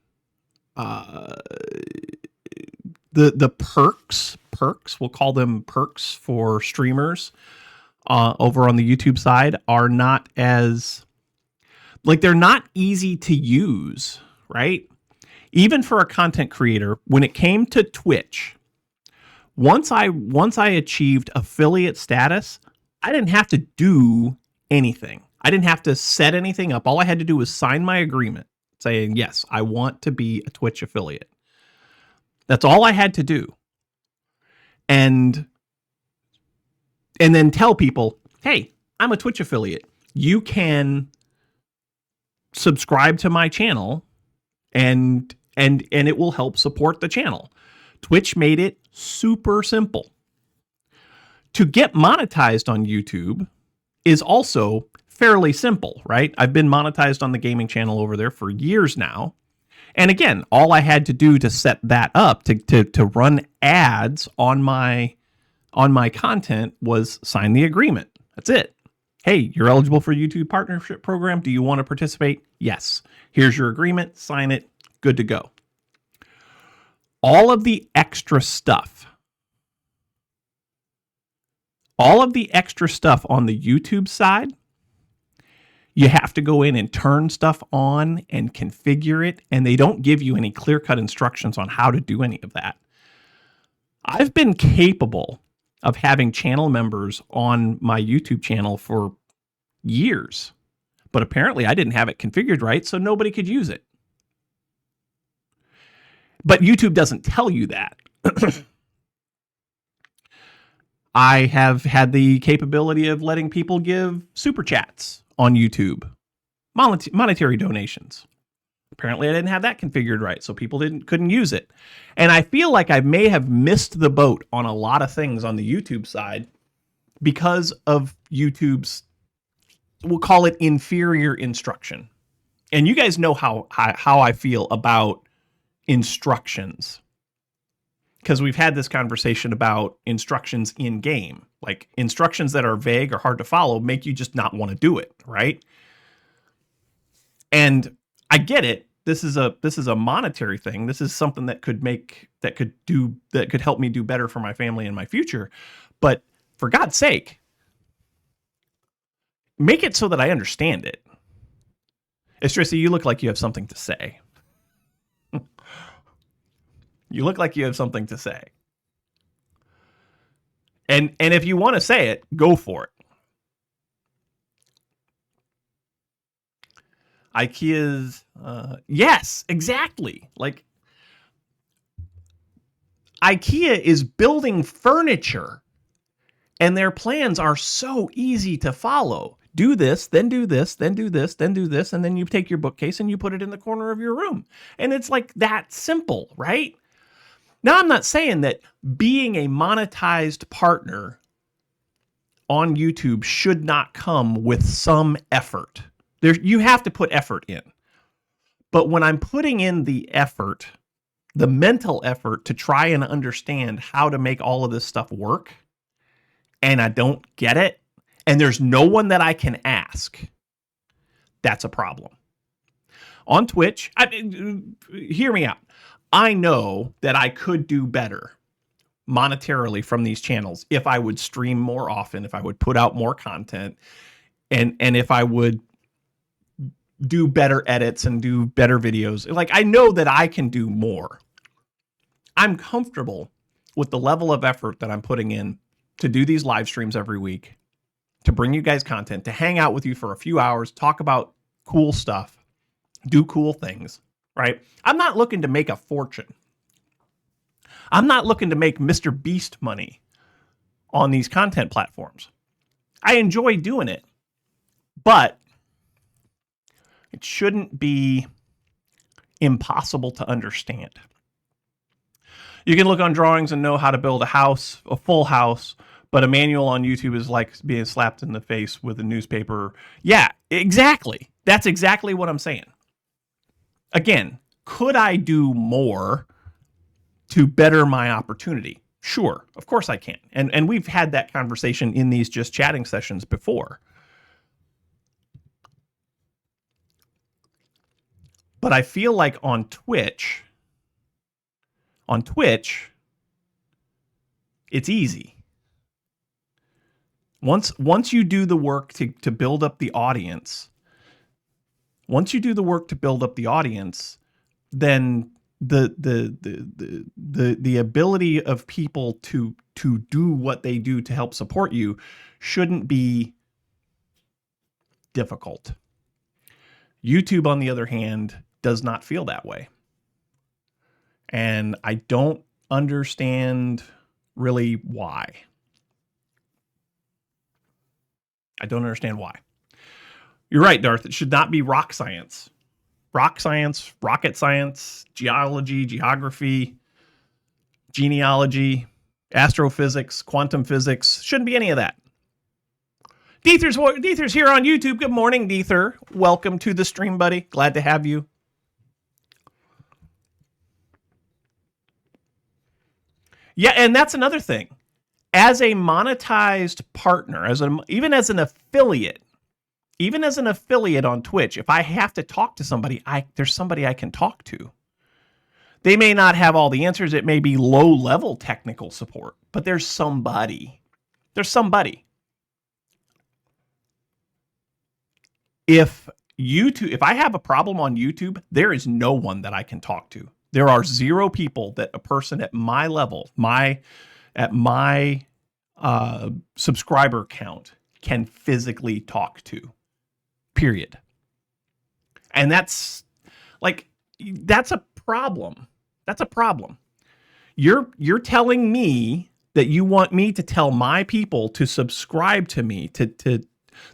the perks, we'll call them perks for streamers over on the YouTube side are not as, like, they're not easy to use, right? Even for a content creator, when it came to Twitch, once I achieved affiliate status, I didn't have to do anything. I didn't have to set anything up. All I had to do was sign my agreement saying, yes, I want to be a Twitch affiliate. That's all I had to do. And then tell people, hey, I'm a Twitch affiliate. You can subscribe to my channel and it will help support the channel. Twitch made it super simple. To get monetized on YouTube is also fairly simple, right? I've been monetized on the gaming channel over there for years now. And again, all I had to do to set that up to run ads on my content was sign the agreement. That's it. Hey, you're eligible for YouTube partnership program. Do you want to participate? Yes. Here's your agreement. Sign it. Good to go. All of the extra stuff on the YouTube side, you have to go in and turn stuff on and configure it, and they don't give you any clear-cut instructions on how to do any of that. I've been capable of having channel members on my YouTube channel for years, but apparently I didn't have it configured right, so nobody could use it. But YouTube doesn't tell you that. I have had the capability of letting people give super chats on YouTube, monetary donations. Apparently I didn't have that configured right, so people couldn't use it. And I feel like I may have missed the boat on a lot of things on the YouTube side because of YouTube's, we'll call it, inferior instruction. And you guys know how I feel about instructions, because we've had this conversation about instructions in game. Like, instructions that are vague or hard to follow make you just not want to do it, right? And I get it. This is a monetary thing. This is something that could help me do better for my family in my future. But for God's sake, make it so that I understand it. Estrissa, you look like you have something to say. You look like you have something to say. And if you want to say it, go for it. IKEA's, yes, exactly. Like, IKEA is building furniture, and their plans are so easy to follow. Do this, then do this, then do this, then do this, and then you take your bookcase and you put it in the corner of your room. And it's like that simple, right? Now, I'm not saying that being a monetized partner on YouTube should not come with some effort. You have to put effort in. But when I'm putting in the effort, the mental effort to try and understand how to make all of this stuff work, and I don't get it, and there's no one that I can ask, that's a problem. On Twitch, hear me out. I know that I could do better monetarily from these channels if I would stream more often, if I would put out more content, and if I would do better edits and do better videos. Like, I know that I can do more. I'm comfortable with the level of effort that I'm putting in to do these live streams every week, to bring you guys content, to hang out with you for a few hours, talk about cool stuff, do cool things, right? I'm not looking to make a fortune. I'm not looking to make Mr. Beast money on these content platforms. I enjoy doing it, but it shouldn't be impossible to understand. You can look on drawings and know how to build a house, a full house, but a manual on YouTube is like being slapped in the face with a newspaper. Yeah, exactly. That's exactly what I'm saying. Again, could I do more to better my opportunity? Sure, of course I can. And we've had that conversation in these just chatting sessions before. But I feel like on Twitch, it's easy. Once you do the work to build up the audience, then the ability of people to do what they do to help support you shouldn't be difficult. YouTube, on the other hand, does not feel that way. And I don't understand really why. I don't understand why. You're right, Darth. It should not be rock science. Rock science, rocket science, geology, geography, genealogy, astrophysics, quantum physics. Shouldn't be any of that. Deether's here on YouTube. Good morning, Deether. Welcome to the stream, buddy. Glad to have you. Yeah, and that's another thing. As a monetized partner, even as an affiliate on Twitch, if I have to talk to somebody, there's somebody I can talk to. They may not have all the answers. It may be low-level technical support, but there's somebody. If I have a problem on YouTube, there is no one that I can talk to. There are 0 people that a person at my level, at my subscriber count, can physically talk to. Period. And that's a problem. That's a problem. You're telling me that you want me to tell my people to subscribe to me,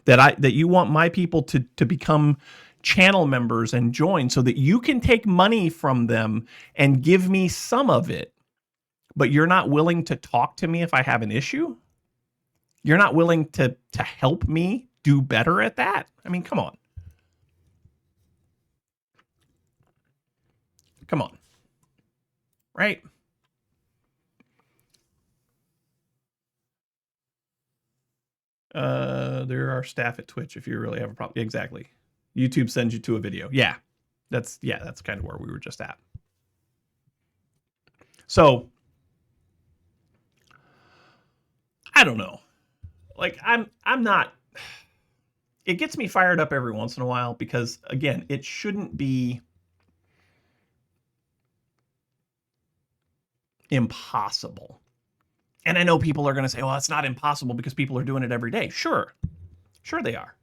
that you want my people to become channel members and join so that you can take money from them and give me some of it, but you're not willing to talk to me if I have an issue? You're not willing to help me do better at that? I mean, come on. Come on. Right? There are staff at Twitch if you really have a problem. Exactly. YouTube sends you to a video. Yeah. That's kind of where we were just at. So I don't know. Like, I'm not, it gets me fired up every once in a while because, again, it shouldn't be impossible. And I know people are going to say, well, it's not impossible because people are doing it every day. Sure they are.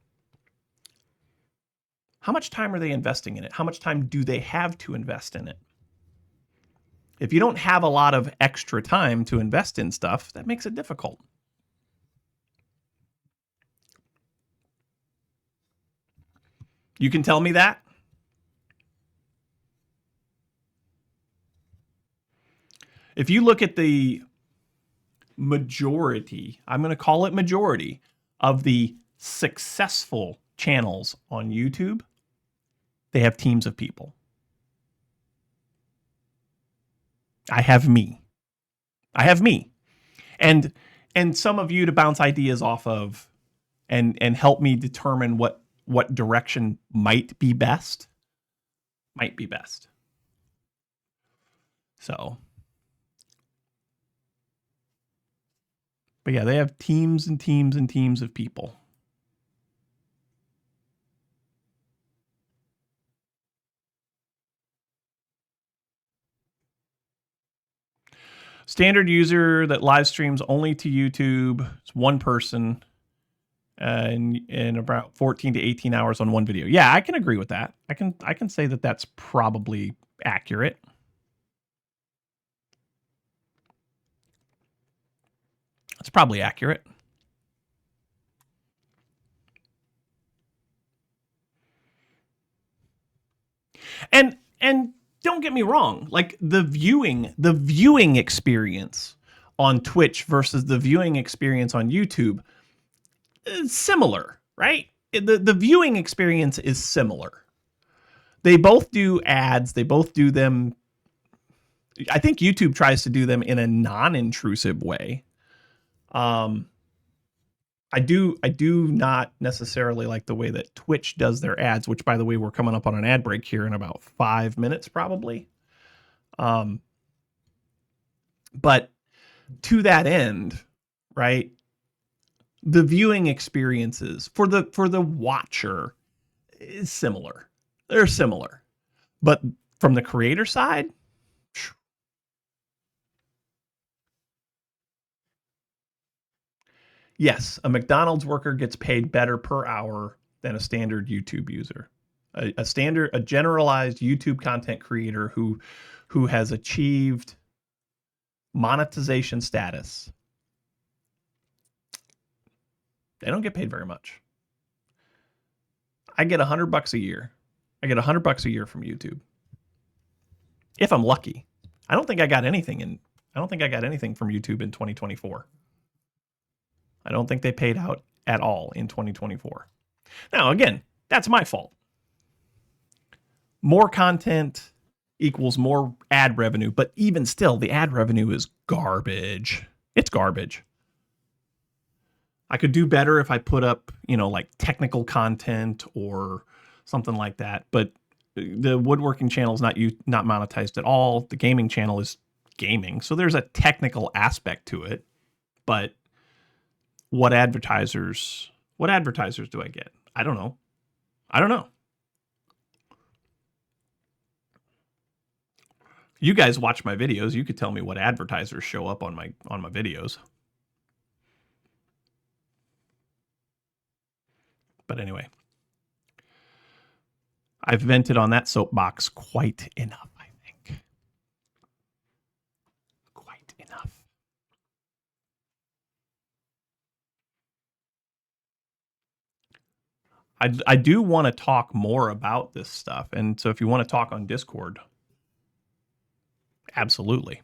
How much time are they investing in it? How much time do they have to invest in it? If you don't have a lot of extra time to invest in stuff, that makes it difficult. You can tell me that? If you look at the majority, I'm going to call it majority, of the successful channels on YouTube, they have teams of people. I have me. And some of you to bounce ideas off of and help me determine what what direction might be best. So, but yeah, they have teams and teams and teams of people. Standard user that live streams only to YouTube. It's one person and about 14 to 18 hours on one video. Yeah, I can agree with that. I can say that that's probably accurate. It's probably accurate. And don't get me wrong, like the viewing experience on Twitch versus the viewing experience on YouTube is similar, right? The viewing experience is similar. They both do ads, they both do them. I think YouTube tries to do them in a non-intrusive way. I do not necessarily like the way that Twitch does their ads, which, by the way, we're coming up on an ad break here in about 5 minutes, probably. But to that end, right, the viewing experiences for the watcher is similar. They're similar, but from the creator side, yes, a McDonald's worker gets paid better per hour than a standard YouTube user. A generalized YouTube content creator who has achieved monetization status, they don't get paid very much. I get $100 a year. I get $100 a year from YouTube. If I'm lucky. I don't think I got anything from YouTube in 2024. I don't think they paid out at all in 2024. Now, again, that's my fault. More content equals more ad revenue, but even still, the ad revenue is garbage. It's garbage. I could do better if I put up, like technical content or something like that. But the woodworking channel is not monetized at all. The gaming channel is gaming, so there's a technical aspect to it. But what advertisers do I get? I don't know. You guys watch my videos. You could tell me what advertisers show up on my videos. But anyway, I've vented on that soapbox quite enough, I think. Quite enough. I do want to talk more about this stuff. And so if you want to talk on Discord, absolutely.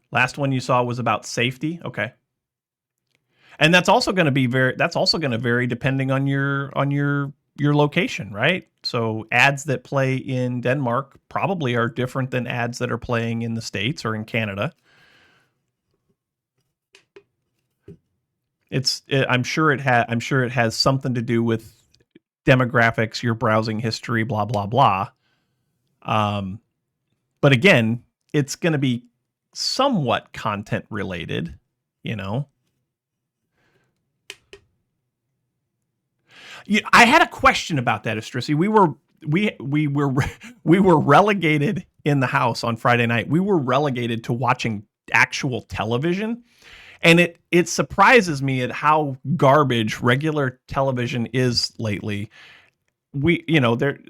Last one you saw was about safety. Okay. And that's also going to vary depending on your location, right? So ads that play in Denmark probably are different than ads that are playing in the States or in Canada. I'm sure it has something to do with demographics, your browsing history, blah blah blah. But again, it's going to be somewhat content related, I had a question about that, Estrisi. We were relegated in the house on Friday night. We were relegated to watching actual television. And it surprises me at how garbage regular television is lately. They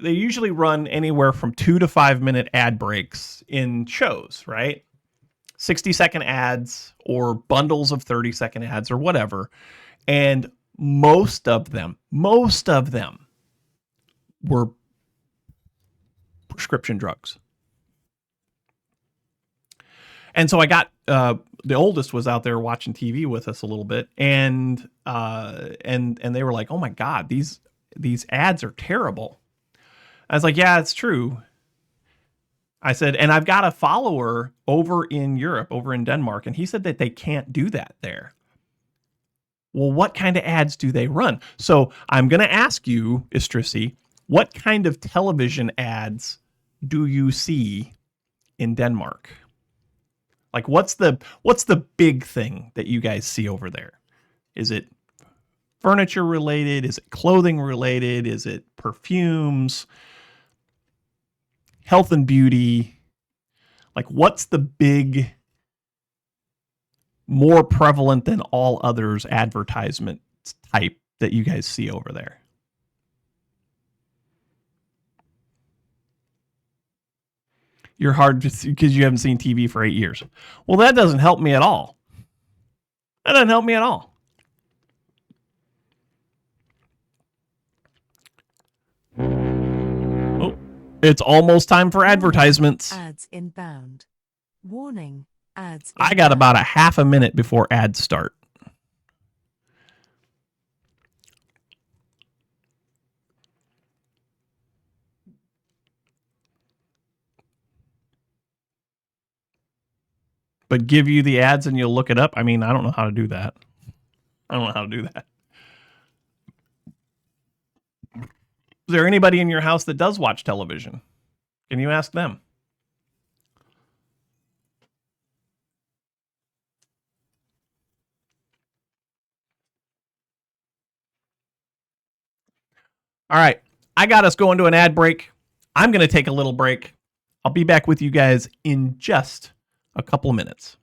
usually run anywhere from 2 to 5 minute ad breaks in shows, right? 60-second ads or bundles of 30-second ads or whatever. And most of them were prescription drugs. And so I got the oldest was out there watching TV with us a little bit, and they were like, "Oh my God, these ads are terrible." I was like, "Yeah, it's true." I said, and I've got a follower over in Europe, over in Denmark, and he said that they can't do that there. Well, what kind of ads do they run? So I'm going to ask you, Istrisi, what kind of television ads do you see in Denmark? Like what's the big thing that you guys see over there? Is it furniture related? Is it clothing related? Is it perfumes? Health and beauty? Like what's the big more prevalent than all others advertisement type that you guys see over there? You're hard because you haven't seen TV for 8 years. Well, that doesn't help me at all. That doesn't help me at all. Oh, it's almost time for advertisements. Ads inbound. Warning. Ads inbound. I got about a half a minute before ads start. But give you the ads and you'll look it up? I mean, I don't know how to do that. I don't know how to do that. Is there anybody in your house that does watch television? Can you ask them? All right. I got us going to an ad break. I'm going to take a little break. I'll be back with you guys in just a couple of minutes.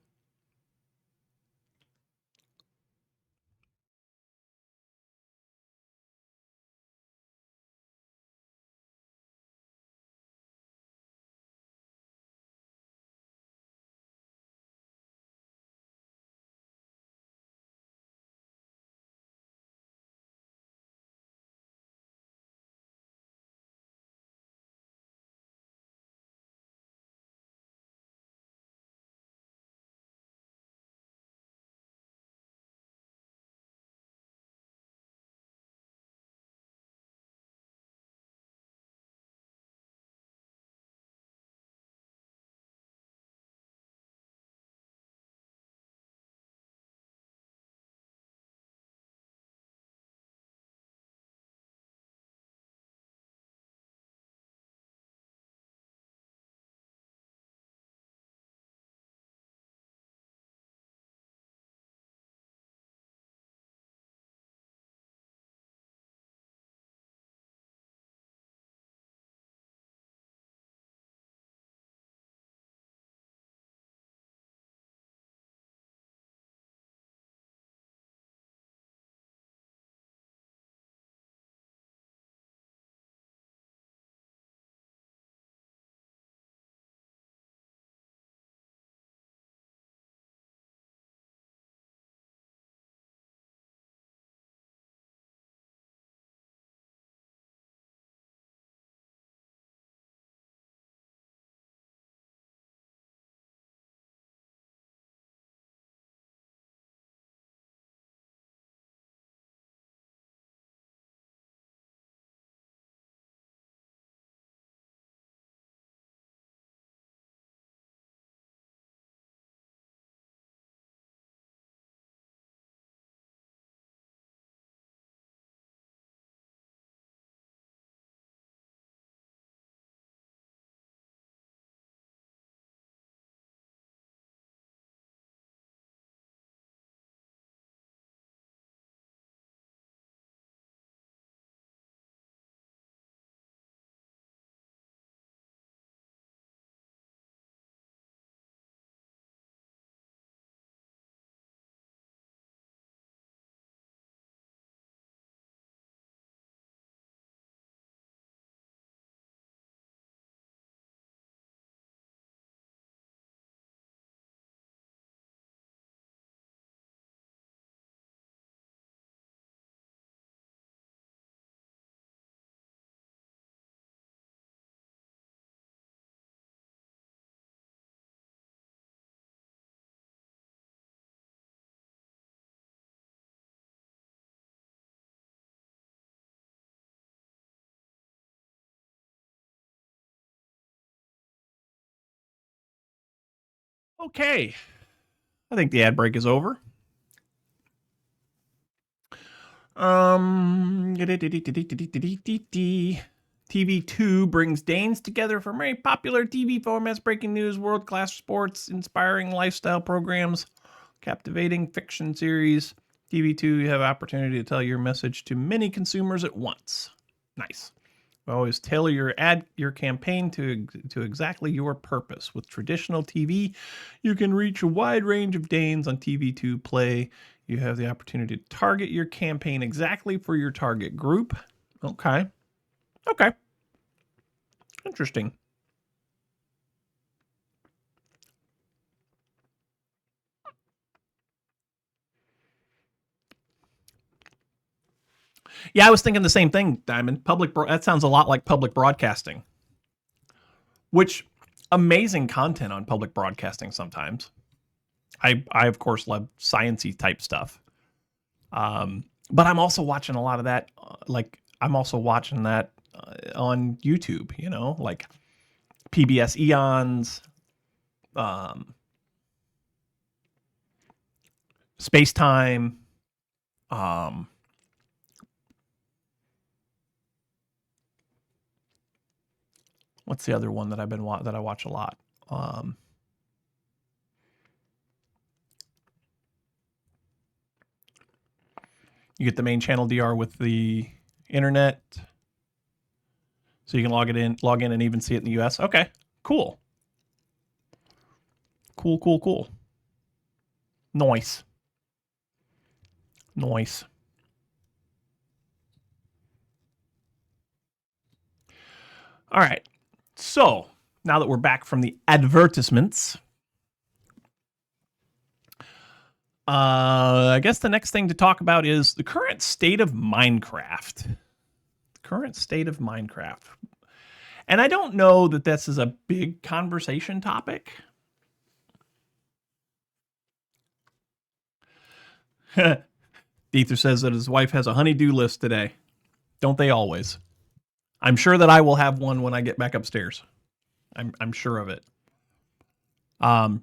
Okay. I think the ad break is over. TV2 brings Danes together for very popular TV formats, breaking news, world-class sports, inspiring lifestyle programs, captivating fiction series. TV2, you have opportunity to tell your message to many consumers at once. Nice. Always tailor your campaign to exactly your purpose. With traditional TV, you can reach a wide range of Danes on TV2 Play. You have the opportunity to target your campaign exactly for your target group. Okay. Okay. Interesting. Yeah, I was thinking the same thing, Diamond. That sounds a lot like public broadcasting. Which amazing content on public broadcasting sometimes. I of course love sciencey type stuff. But I'm also watching a lot of that. I'm also watching that on YouTube. Like PBS Eons, Space Time. What's the other one that that I watch a lot? You get the main channel DR with the internet, so you can log in, and even see it in the US. Okay, cool. Cool. Nice. All right. So now that we're back from the advertisements, I guess the next thing to talk about is the current state of Minecraft. And I don't know that this is a big conversation topic. Ether says that his wife has a honey-do list today. Don't they always? I'm sure that I will have one when I get back upstairs. I'm sure of it. But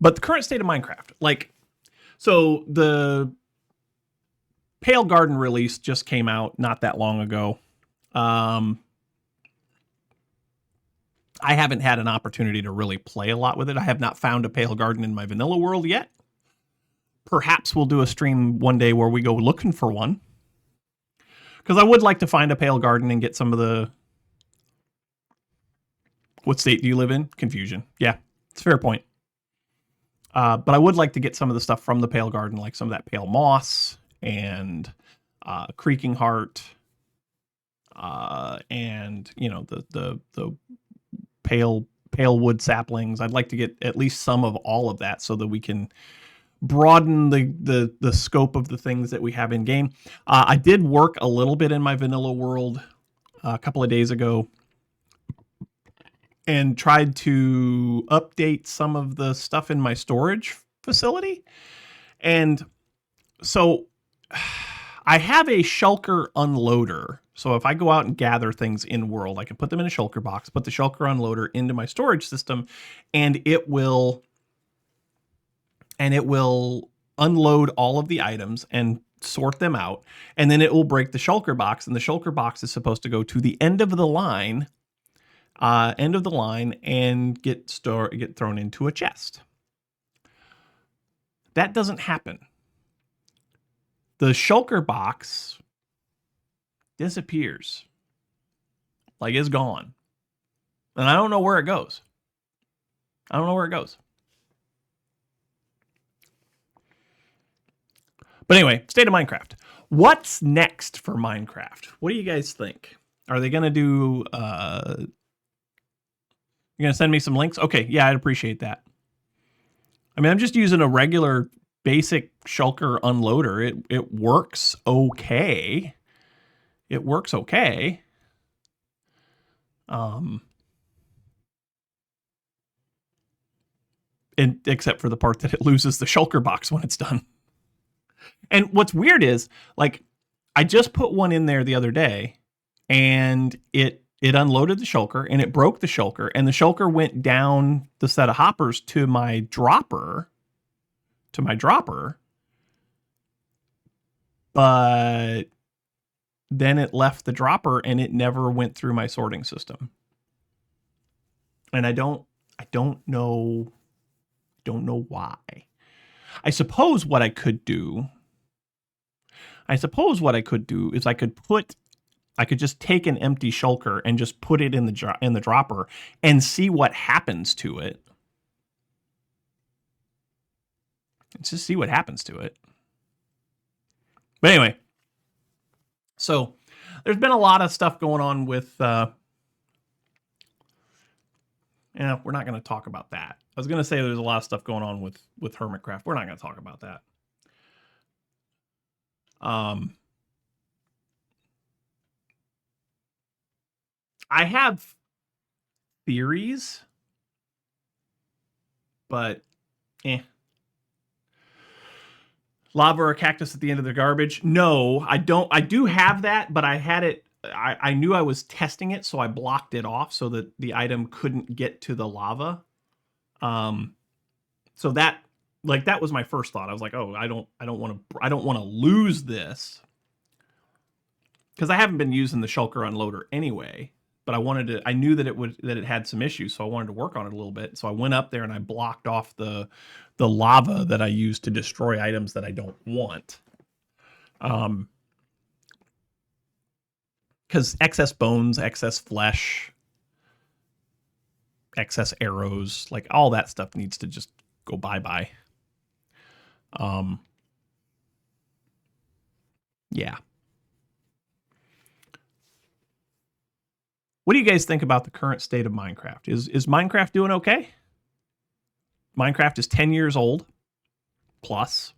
the current state of Minecraft, so the Pale Garden release just came out not that long ago. I haven't had an opportunity to really play a lot with it. I have not found a Pale Garden in my vanilla world yet. Perhaps we'll do a stream one day where we go looking for one. Because I would like to find a Pale Garden and get some of the... What state do you live in? Confusion. Yeah, it's a fair point. But I would like to get some of the stuff from the Pale Garden, like some of that Pale Moss and Creaking Heart, and the pale wood saplings. I'd like to get at least some of all of that so that we can broaden the scope of the things that we have in game. I did work a little bit in my vanilla world a couple of days ago and tried to update some of the stuff in my storage facility. And so I have a shulker unloader. So if I go out and gather things in world, I can put them in a shulker box, put the shulker unloader into my storage system, and it will unload all of the items and sort them out. And then it will break the shulker box, and the shulker box is supposed to go to the end of the line and get thrown into a chest. That doesn't happen. The shulker box disappears. Like, it's gone. And I don't know where it goes. But anyway, state of Minecraft. What's next for Minecraft? What do you guys think? Are they going to do... You're going to send me some links? Okay, yeah, I'd appreciate that. I mean, I'm just using a regular basic shulker unloader. It works okay. And except for the part that it loses the shulker box when it's done. And what's weird is, I just put one in there the other day, and it unloaded the shulker, and it broke the shulker, and the shulker went down the set of hoppers to my dropper. And but then it left the dropper and it never went through my sorting system. And I don't know why. I suppose what I could do is I could just take an empty shulker and just put it in the dropper and see what happens to it. Let's just see what happens to it. But anyway, so there's been a lot of stuff going on with we're not going to talk about that. I was going to say there's a lot of stuff going on with Hermitcraft. We're not going to talk about that. I have theories, but Lava or a cactus at the end of the garbage? No, I don't. I do have that, but I had it. I knew I was testing it, so I blocked it off so that the item couldn't get to the lava. So that was my first thought. I was like, oh, I don't want to lose this, because I haven't been using the shulker unloader anyway. But I knew that it had some issues, so I wanted to work on it a little bit. So I went up there and I blocked off the lava that I use to destroy items that I don't want. Because excess bones, excess flesh, excess arrows, like all that stuff needs to just go bye-bye. Yeah. What do you guys think about the current state of Minecraft? Is Minecraft doing okay? Minecraft is 10 years old plus.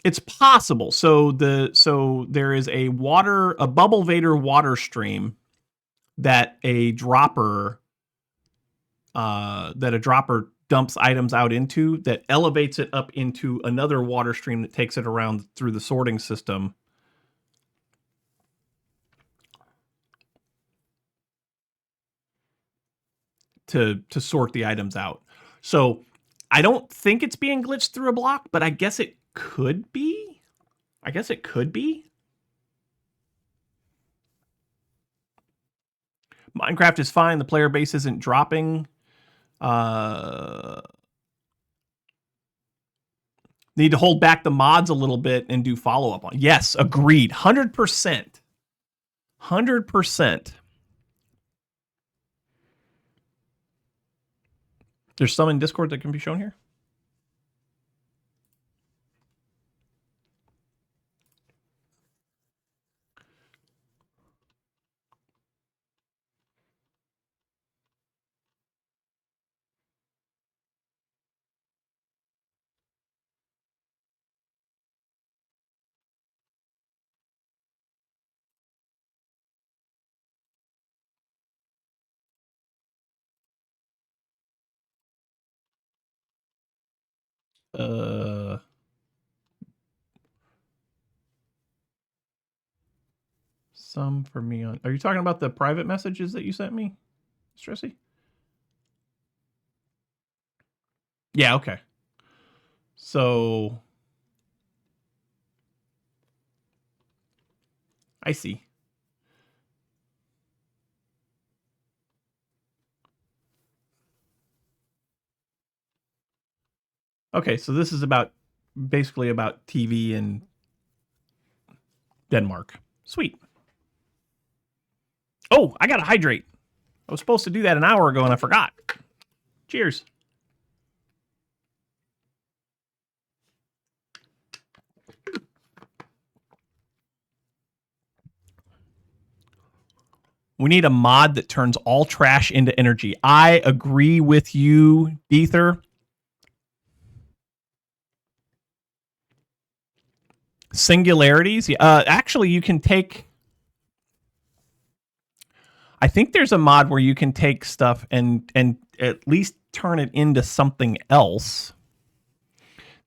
It's possible. So there is a Bubble Vader water stream that a dropper dumps items out into, that elevates it up into another water stream that takes it around through the sorting system. To sort the items out. So I don't think it's being glitched through a block, but I guess it could be. Minecraft is fine. The player base isn't dropping. Need to hold back the mods a little bit and do follow-up on. Yes, agreed. 100%. 100%. There's some in Discord that can be shown here. Some for me on. Are you talking about the private messages that you sent me, Stressy? Yeah, okay. So I see. Okay, so this is basically about TV in Denmark. Sweet. Oh, I gotta hydrate. I was supposed to do that an hour ago and I forgot. Cheers. We need a mod that turns all trash into energy. I agree with you, Ether. Singularities. Actually, you can take. I think there's a mod where you can take stuff and at least turn it into something else.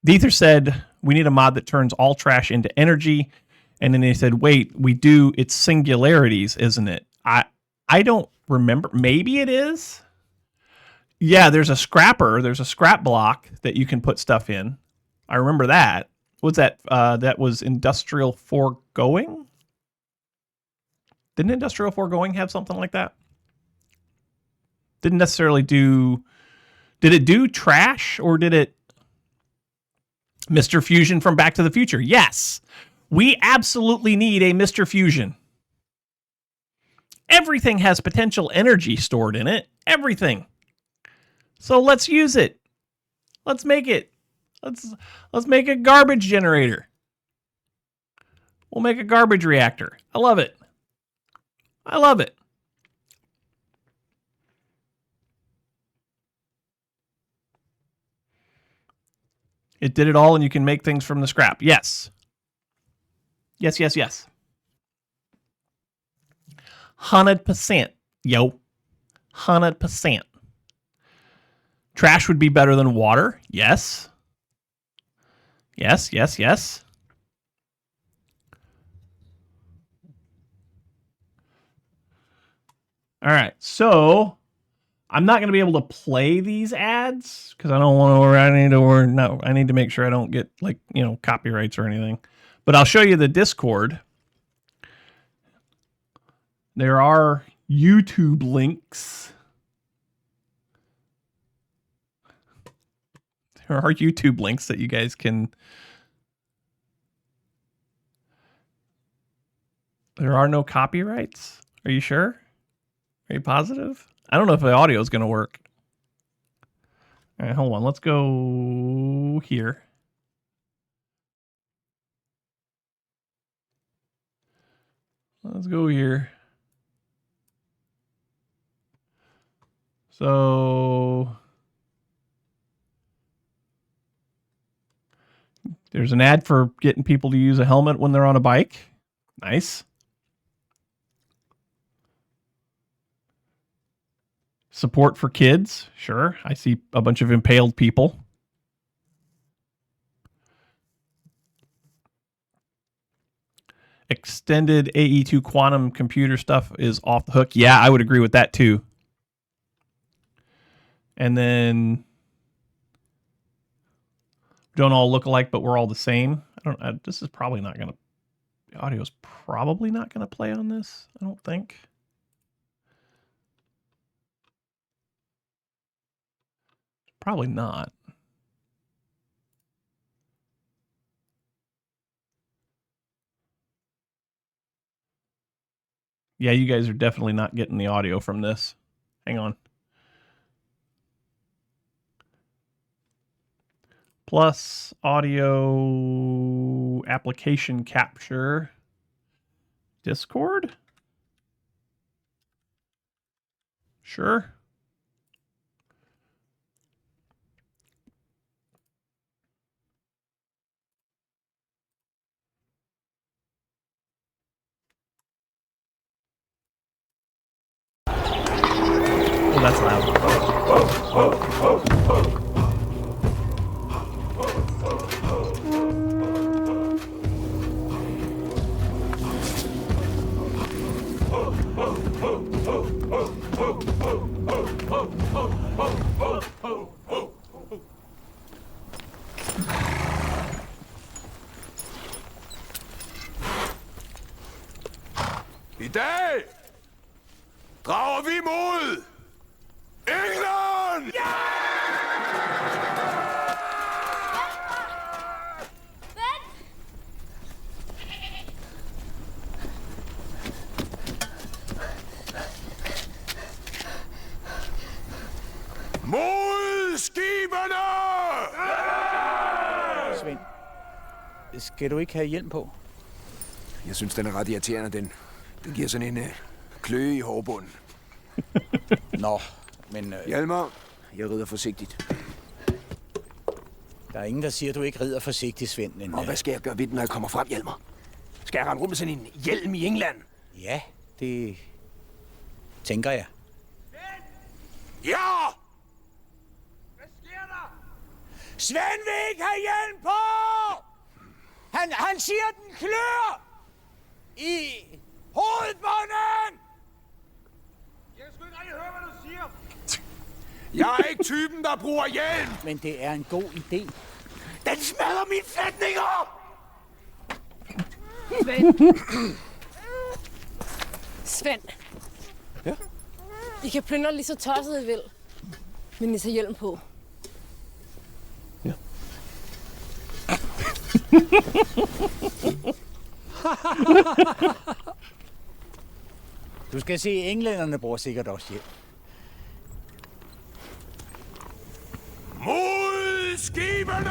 Ether said we need a mod that turns all trash into energy, and then they said, "Wait, we do. It's singularities, isn't it?" I don't remember. Maybe it is. Yeah, there's a scrapper. There's a scrap block that you can put stuff in. I remember that. What's that? That was Industrial Foregoing? Didn't Industrial Foregoing have something like that? Didn't necessarily do... Did it do trash or did it... Mr. Fusion from Back to the Future? Yes. We absolutely need a Mr. Fusion. Everything has potential energy stored in it. Everything. So let's use it. Let's make it. Let's make a garbage generator. We'll make a garbage reactor. I love it. I love it. It did it all and you can make things from the scrap. Yes. Yes, yes, yes. 100%. Yo. 100%. Trash would be better than water. Yes. Yes, yes, yes. All right. So I'm not going to be able to play these ads because I don't want to, I need to make sure I don't get like, copyrights or anything. But I'll show you the Discord. There are YouTube links. There are YouTube links that you guys can... There are no copyrights? Are you sure? Are you positive? I don't know if the audio is going to work. All right, hold on. Let's go here. Let's go here. So... There's an ad for getting people to use a helmet when they're on a bike. Nice. Support for kids. Sure. I see a bunch of impaled people. Extended AE2 quantum computer stuff is off the hook. Yeah, I would agree with that too. And then... Don't all look alike, but we're all the same. This is probably not going to... The audio is probably not going to play on this, I don't think. Probably not. Yeah, you guys are definitely not getting the audio from this. Hang on. Plus audio application capture. Discord? Sure. Oh, that's loud. I dag drager vi mod England! Ja! Mod skiberne! Svend, skal du ikke have hjelm på? Jeg synes, den er ret irriterende, den giver sådan en kløe i hårbunden. Nå, men Hjalmar, jeg rider forsigtigt. der er ingen, der siger, at du ikke rider forsigtigt, Svend. Men, Og hvad skal jeg gøre ved den, når jeg kommer frem, Hjalmar? Skal jeg rende rundt med sådan en hjelm i England? Ja, det tænker jeg. Ja! Hvad sker der? Svend vil ikke have hjelm på! Han siger, at den klør! I hovedbunden! Jeg kan sgu ikke rigtig høre, hvad du siger. Jeg er ikke typen, der bruger hjelm. Men det er en god idé. Den smadrer mine flætninger! Svend. Ja? I kan plyndre lige så tosset I vil. Men I tager hjelm på. Ja. Du skal se, englænderne bruger sikkert også hjelm. Mod skibene!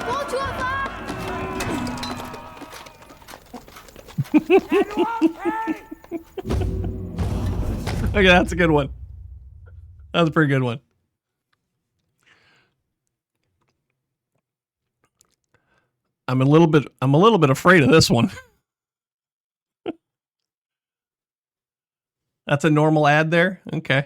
God tur, far! Okay, that's a good one. That's a pretty good one. I'm a little bit afraid of this one. That's a normal ad there? Okay.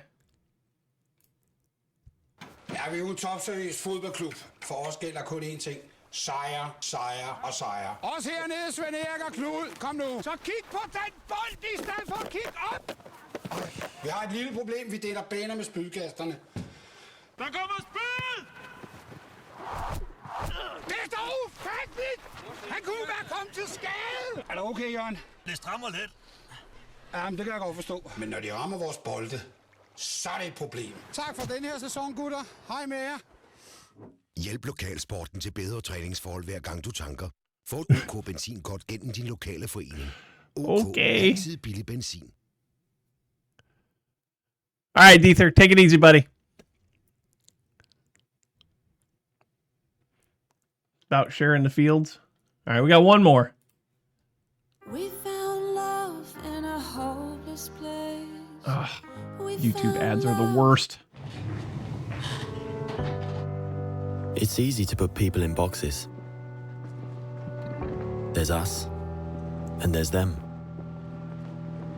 Ja, vi er jo en topseriøs fodboldklub. For os gælder kun én ting. Sejr, sejr og sejr. Også hernede, Svend Erik og Knud. Kom nu. Så kig på den bold i stedet for at kigge op. Vi har et lille problem. Vi deler baner med spydkasterne. Der kommer spyd! Det er dog ufatteligt! Han kunne være kommet til skade! Er det okay, Jørgen? Det strammer lidt. Jamen, det kan jeg godt forstå. Men når de rammer vores bolde, så er det et problem. Tak for den her sæson, gutter. Hej med jer. Hjælp lokalsporten til bedre træningsforhold hver gang du tanker. Få et OK benzinkort gennem din lokale forening. OK, Okay. altid billig benzin. All right, Deether, take it easy, buddy. About sharing the fields. All right, we got one more. We found love in a hopeless place. Ugh, We YouTube found ads are the love. worst. It's easy to put people in boxes. There's us, and there's them.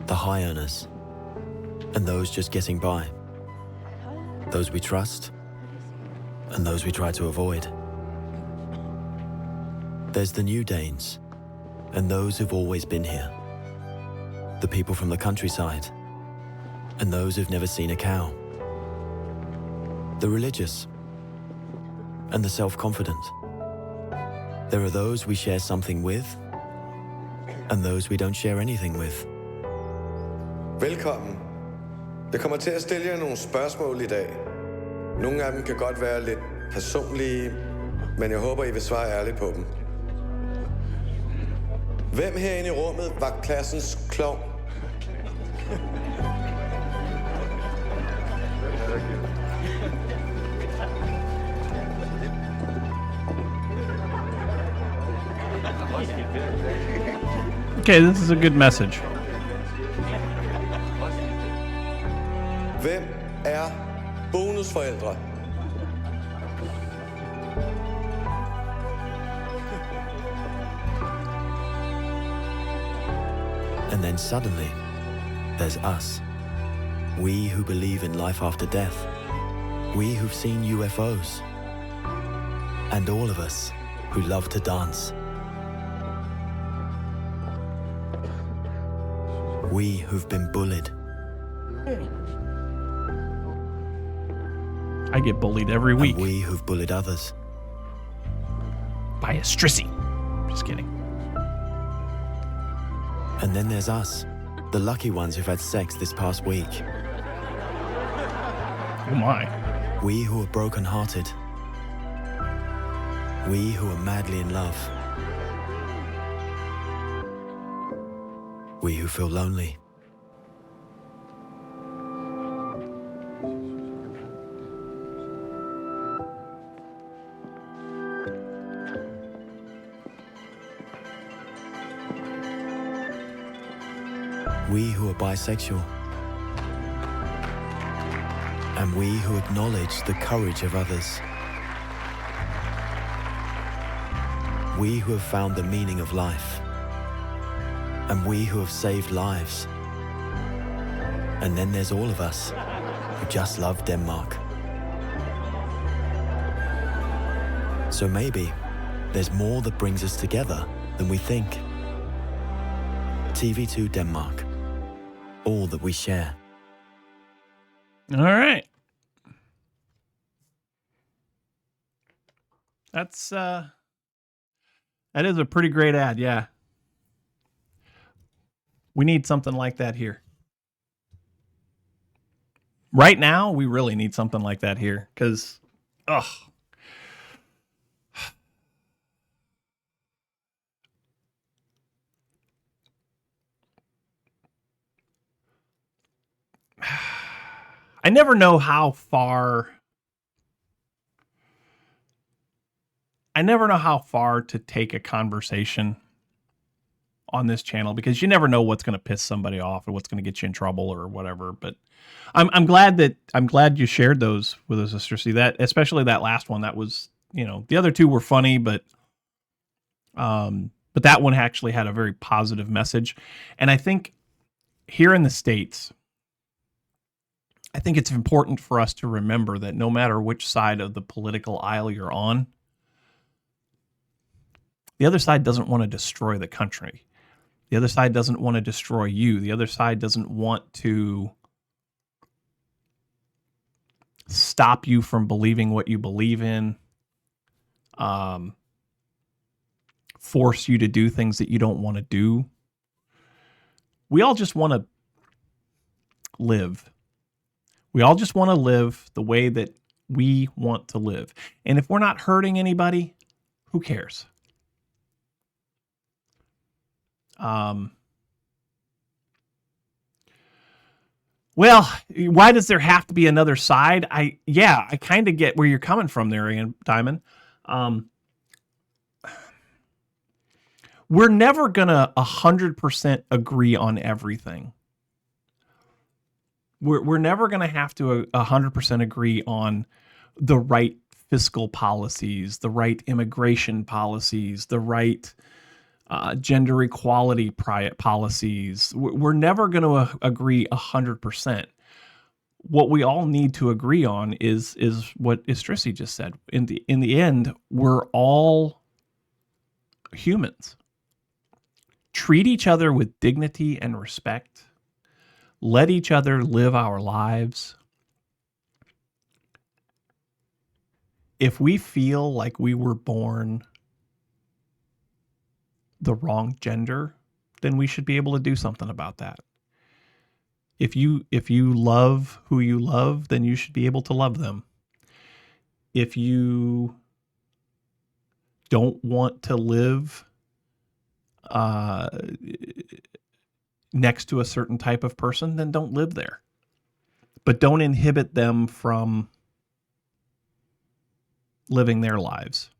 The high earners, and those just getting by. Those we trust, and those we try to avoid. There's the new Danes, and those who've always been here. The people from the countryside, and those who've never seen a cow. The religious, and the self-confident. There are those we share something with, and those we don't share anything with. Velkommen. Jeg kommer til at stille jer nogle spørgsmål i dag. Nogle af dem kan godt være lidt personlige, men jeg håber, I vil svare ærligt på dem. Hvem herinde i rummet var klassens klovn? Okay, this is a good message. Hvem er bonusforældre? And then suddenly, there's us. We who believe in life after death. We who've seen UFOs. And all of us who love to dance. We who've been bullied. I get bullied every week. And we who've bullied others. By a strissy. Just kidding. And then there's us, the lucky ones who've had sex this past week. Oh my. We who are broken-hearted. We who are madly in love. We who feel lonely. We who are bisexual. And we who acknowledge the courage of others. We who have found the meaning of life. And we who have saved lives. And then there's all of us who just love Denmark. So maybe there's more that brings us together than we think. TV2 Denmark. All that we share. All right. That is a pretty great ad, yeah. We need something like that here. Right now, we really need something like that here because, ugh. I never know how far to take a conversation on this channel because you never know what's going to piss somebody off or what's going to get you in trouble or whatever. But I'm glad you shared those with us, Sister C. That especially that last one. That was, the other two were funny, but that one actually had a very positive message. And I think here in the States, I think it's important for us to remember that no matter which side of the political aisle you're on, the other side doesn't want to destroy the country. The other side doesn't want to destroy you. The other side doesn't want to stop you from believing what you believe in, force you to do things that you don't want to do. We all just want to live. We all just want to live the way that we want to live. And if we're not hurting anybody, who cares? Well, why does there have to be another side? I kind of get where you're coming from there, Ian Diamond. We're never gonna 100% agree on everything. We're never gonna have to 100% agree on the right fiscal policies, the right immigration policies, the right gender equality policies. We're never going to agree 100%. What we all need to agree on is what Istrisi just said. In the end, we're all humans. Treat each other with dignity and respect. Let each other live our lives. If we feel like we were born the wrong gender, then we should be able to do something about that. If you love who you love, then you should be able to love them. If you don't want to live next to a certain type of person, then don't live there. But don't inhibit them from living their lives.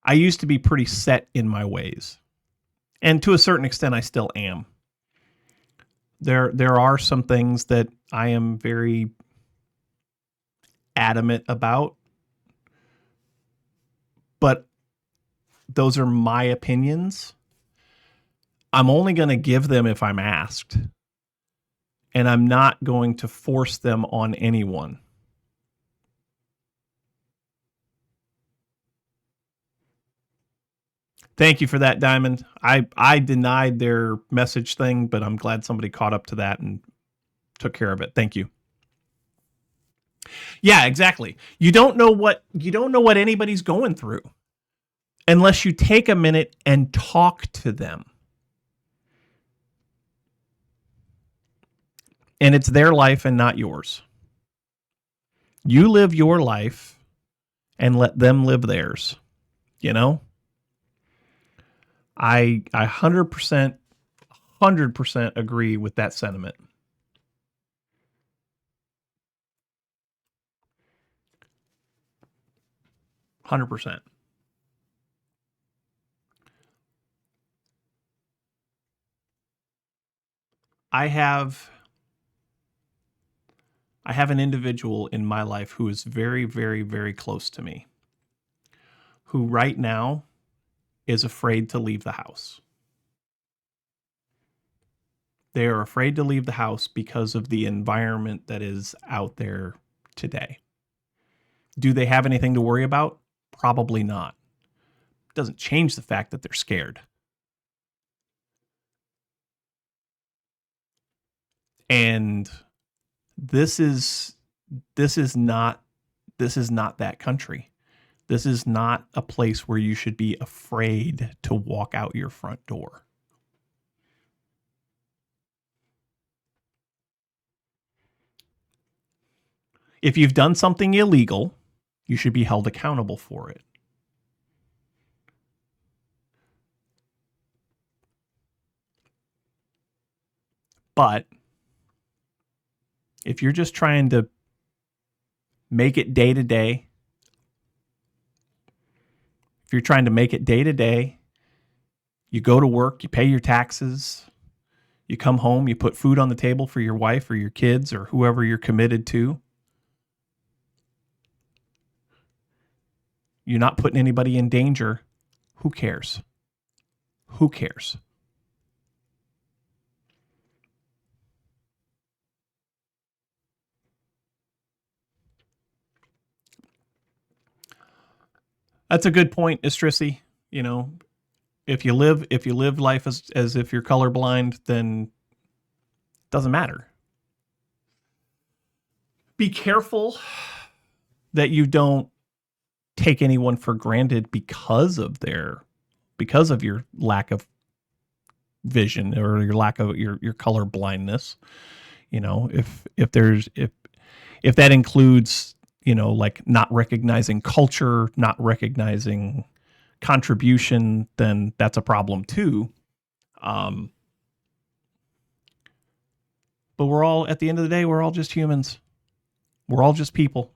I used to be pretty set in my ways. And to a certain extent, I still am. There are some things that I am very adamant about, but those are my opinions. I'm only going to give them if I'm asked, and I'm not going to force them on anyone. Thank you for that, Diamond. I denied their message thing, but I'm glad somebody caught up to that and took care of it. Thank you. Yeah, exactly. You don't know what anybody's going through unless you take a minute and talk to them. And it's their life and not yours. You live your life and let them live theirs. I 100% agree with that sentiment. %. I have an individual in my life who is very, very, very close to me, who right now is afraid to leave the house. They are afraid to leave the house because of the environment that is out there today. Do they have anything to worry about? Probably not. doesn't change the fact that they're scared. And this is not that country. This is not a place where you should be afraid to walk out your front door. If you've done something illegal, you should be held accountable for it. But if you're just trying to make it day to day, you go to work, you pay your taxes, you come home, you put food on the table for your wife or your kids or whoever you're committed to. You're not putting anybody in danger. Who cares? Who cares? That's a good point, Estrisi. You know, if you live life as if you're colorblind, then it doesn't matter. Be careful that you don't take anyone for granted because of your lack of vision or your lack of your color blindness. You know, if that includes, you know, like not recognizing culture, not recognizing contribution, then that's a problem too. But we're all, at the end of the day, we're all just humans. We're all just people.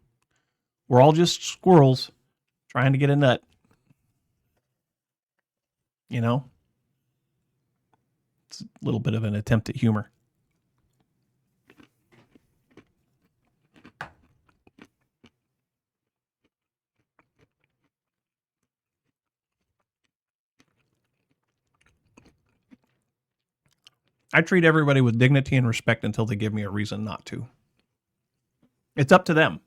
We're all just squirrels trying to get a nut. You know? It's a little bit of an attempt at humor. I treat everybody with dignity and respect until they give me a reason not to. It's up to them.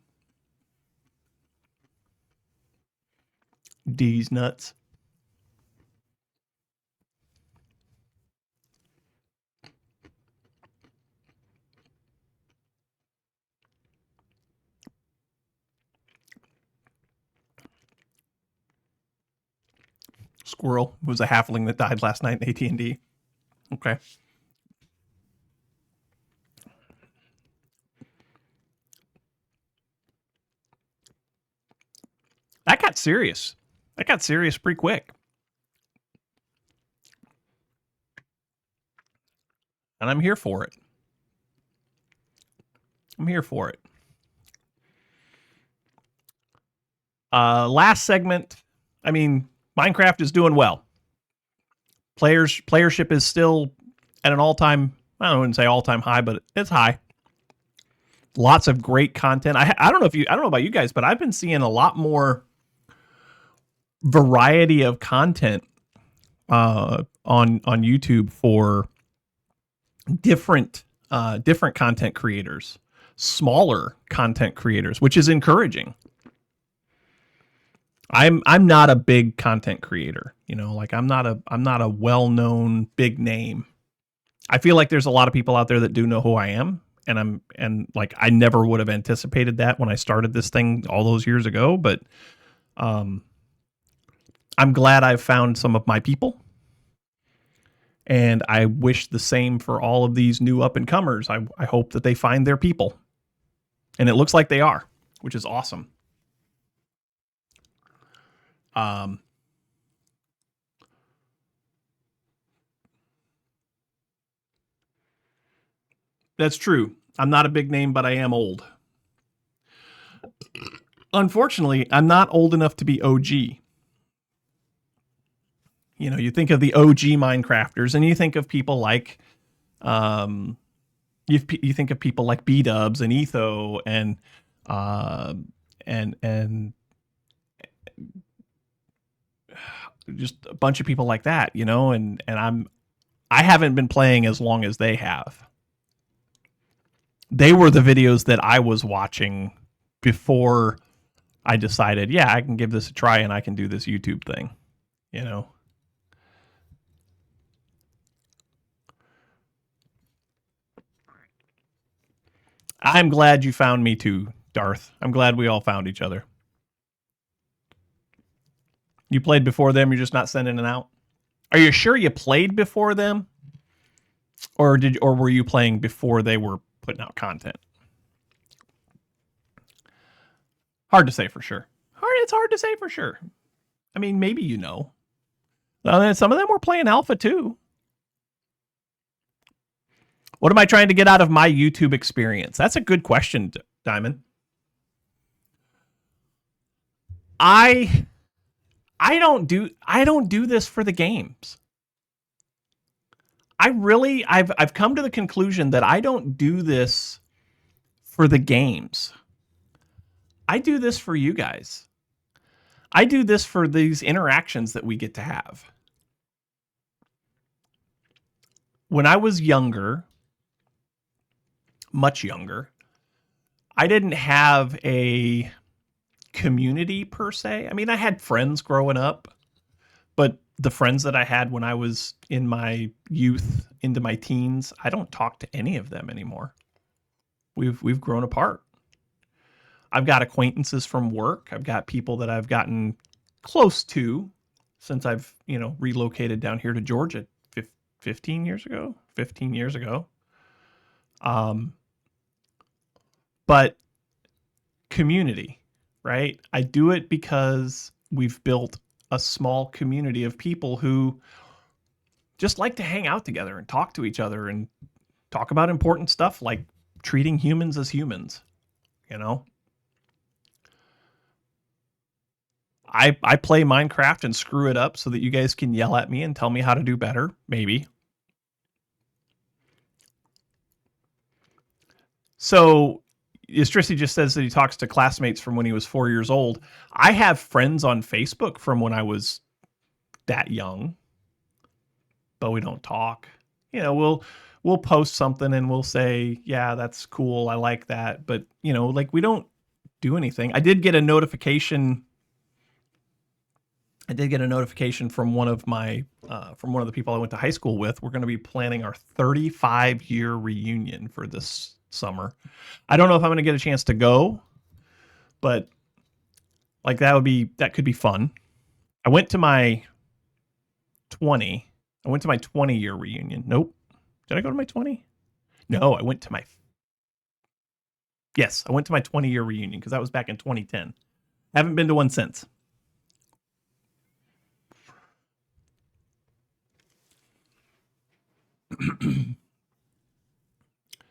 D's nuts. Squirrel was a halfling that died last night in AT&D. Okay. That got serious. That got serious pretty quick. And I'm here for it. I'm here for it. Last segment. I mean, Minecraft is doing well. Playership is still at an all-time, I wouldn't say all-time high, but it's high. Lots of great content. I don't know about you guys, but I've been seeing a lot more variety of content on YouTube for different content creators, smaller content creators, which is encouraging. I'm not a big content creator, you know, like I'm not a well-known big name. I feel like there's a lot of people out there that do know who I am, and I never would have anticipated that when I started this thing all those years ago, but I'm glad I've found some of my people. And I wish the same for all of these new up-and-comers. I hope that they find their people. And it looks like they are, which is awesome. That's true. I'm not a big name, but I am old. Unfortunately, I'm not old enough to be OG. You know, you think of the OG Minecrafters, and you think of people like, you think of people like B-Dubs and Etho and just a bunch of people like that, you know, and I haven't been playing as long as they have. They were the videos that I was watching before I decided, yeah, I can give this a try and I can do this YouTube thing. you know. I'm glad you found me too, Darth. I'm glad we all found each other. You played before them, you're just not sending it out? Are you sure you played before them? Or were you playing before they were putting out content? Hard to say for sure. It's hard to say for sure. I mean, maybe you know. Some of them were playing alpha too. What am I trying to get out of my YouTube experience? That's a good question, Diamond. I don't do this for the games. I've come to the conclusion that I don't do this for the games. I do this for you guys. I do this for these interactions that we get to have. When I was younger, much younger, I didn't have a community per se. I mean, I had friends growing up, but the friends that I had when I was in my youth, into my teens, I don't talk to any of them anymore. We've grown apart. I've got acquaintances from work. I've got people that I've gotten close to since I've, relocated down here to Georgia 15 years ago. But community, right? I do it because we've built a small community of people who just like to hang out together and talk to each other and talk about important stuff like treating humans as humans, I play Minecraft and screw it up so that you guys can yell at me and tell me how to do better, maybe. So Istrisi just says that he talks to classmates from when he was 4 years old. I have friends on Facebook from when I was that young, but we don't talk. We'll post something and we'll say, yeah, that's cool, I like that. But, we don't do anything. I did get a notification from one of the people I went to high school with. We're going to be planning our 35-year reunion for this summer. I don't know if I'm going to get a chance to go, but that could be fun. I went to my 20-year reunion. Nope. Did I go to my 20? No, I went to my 20-year reunion because that was back in 2010. Haven't been to one since.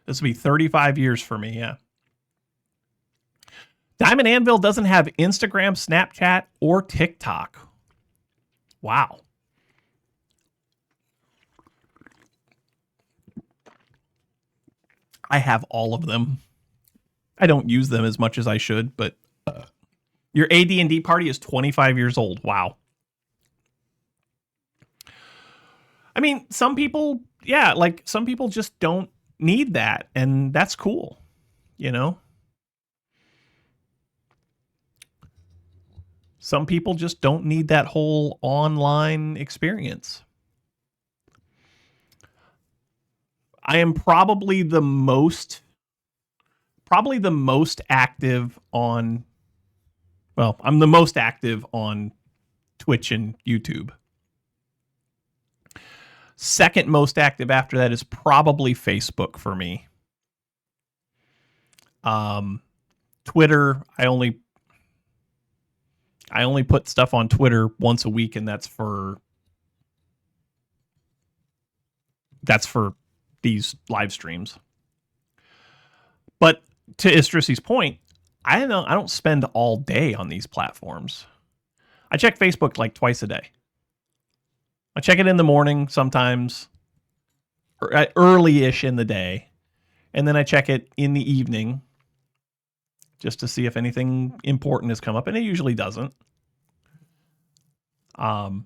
This will be 35 years for me, yeah. Diamond Anvil doesn't have Instagram, Snapchat, or TikTok. Wow. I have all of them. I don't use them as much as I should, but your AD&D party is 25 years old. Wow. I mean, some people just don't need that, and that's cool, Some people just don't need that whole online experience. I am probably the most active on, I'm the most active on Twitch and YouTube. Second most active after that is probably Facebook for me. Twitter, I only put stuff on Twitter once a week, and that's for these live streams. But to Istrisi's point, I don't spend all day on these platforms. I check Facebook like twice a day. I check it in the morning sometimes, or early-ish in the day, and then I check it in the evening just to see if anything important has come up, and it usually doesn't. I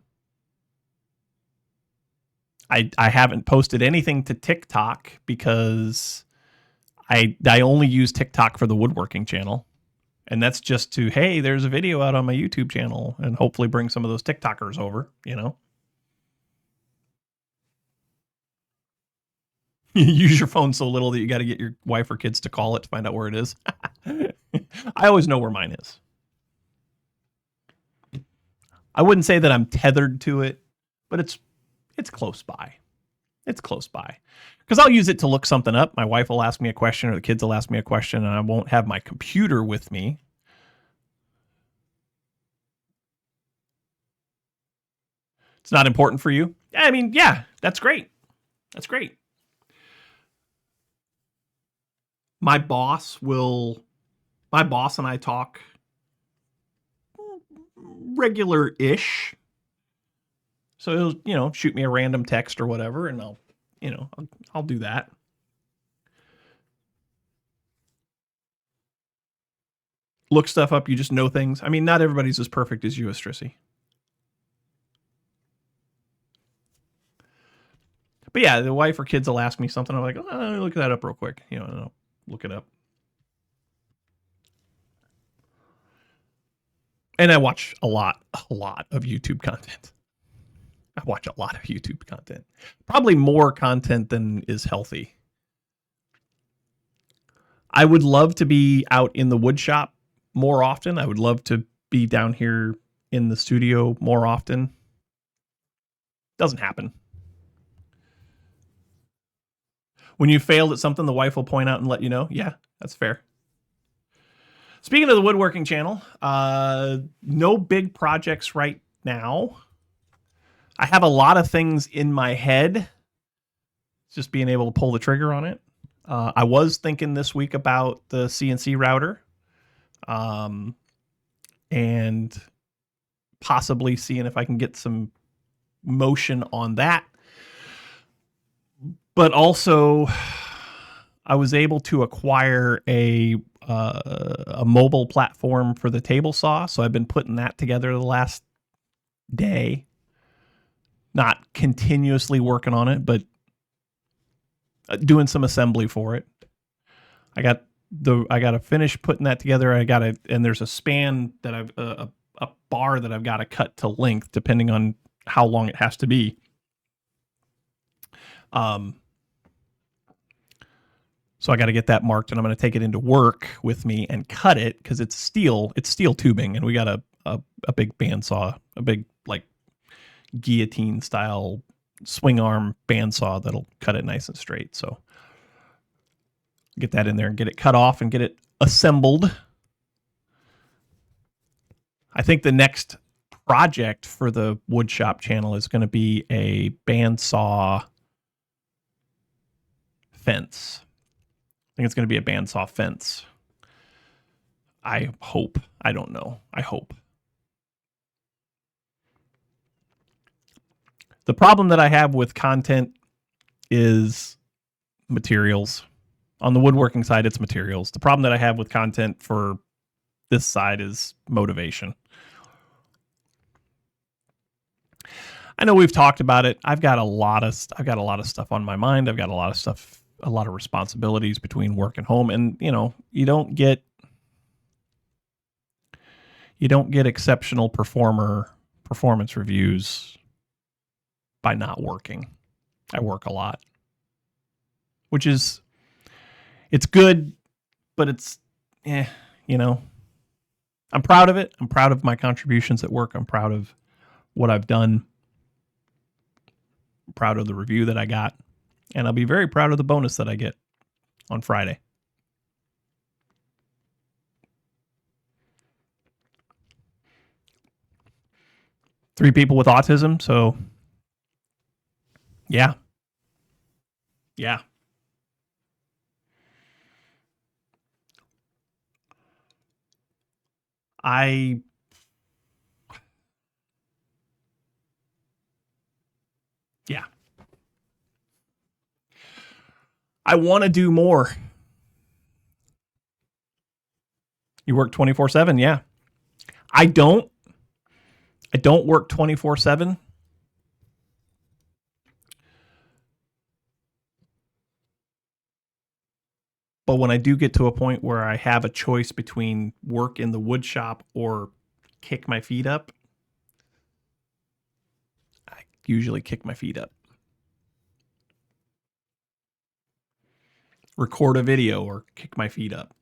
haven't posted anything to TikTok because I only use TikTok for the woodworking channel. And that's just to, hey, there's a video out on my YouTube channel, and hopefully bring some of those TikTokers over, you know. You use your phone so little that you got to get your wife or kids to call it to find out where it is. I always know where mine is. I wouldn't say that I'm tethered to it, but it's close by. It's close by. Because I'll use it to look something up. My wife will ask me a question, or the kids will ask me a question, and I won't have my computer with me. It's not important for you? I mean, yeah, that's great. That's great. My boss and I talk regular-ish. So he'll, shoot me a random text or whatever, and I'll do that. Look stuff up, you just know things. I mean, not everybody's as perfect as you, Estrissy. But yeah, the wife or kids will ask me something. I'm like, oh, let me look that up real quick. And I'll look it up. And I watch a lot of YouTube content. I watch a lot of YouTube content. Probably more content than is healthy. I would love to be out in the wood shop more often. I would love to be down here in the studio more often. Doesn't happen. When you failed at something, the wife will point out and let you know. Yeah, that's fair. Speaking of the woodworking channel, no big projects right now. I have a lot of things in my head. Just being able to pull the trigger on it. I was thinking this week about the CNC router. And possibly seeing if I can get some motion on that. But also, I was able to acquire a mobile platform for the table saw, so I've been putting that together the last day. Not continuously working on it, but doing some assembly for it. I got to finish putting that together. And there's a span that a bar that I've got to cut to length, depending on how long it has to be. So I got to get that marked, and I'm going to take it into work with me and cut it, because it's steel tubing, and we got a big bandsaw, a big like guillotine style swing arm bandsaw that'll cut it nice and straight. So get that in there and get it cut off and get it assembled. I think the next project for the woodshop channel is going to be a bandsaw fence. I think it's going to be a bandsaw fence. I hope. I don't know. I hope. The problem that I have with content is materials. On the woodworking side, it's materials. The problem that I have with content for this side is motivation. I know we've talked about it. I've got a lot of stuff on my mind. I've got a lot of responsibilities between work and home, and you don't get exceptional performance reviews by not working. I work a lot, which is, it's good, but it's, I'm proud of it. I'm proud of my contributions at work. I'm proud of what I've done. I'm proud of the review that I got. And I'll be very proud of the bonus that I get on Friday. Three people with autism, so yeah. Yeah. Yeah. I want to do more. You work 24/7? Yeah. I don't work 24/7. But when I do get to a point where I have a choice between work in the wood shop or kick my feet up, I usually kick my feet up. Record a video or kick my feet up.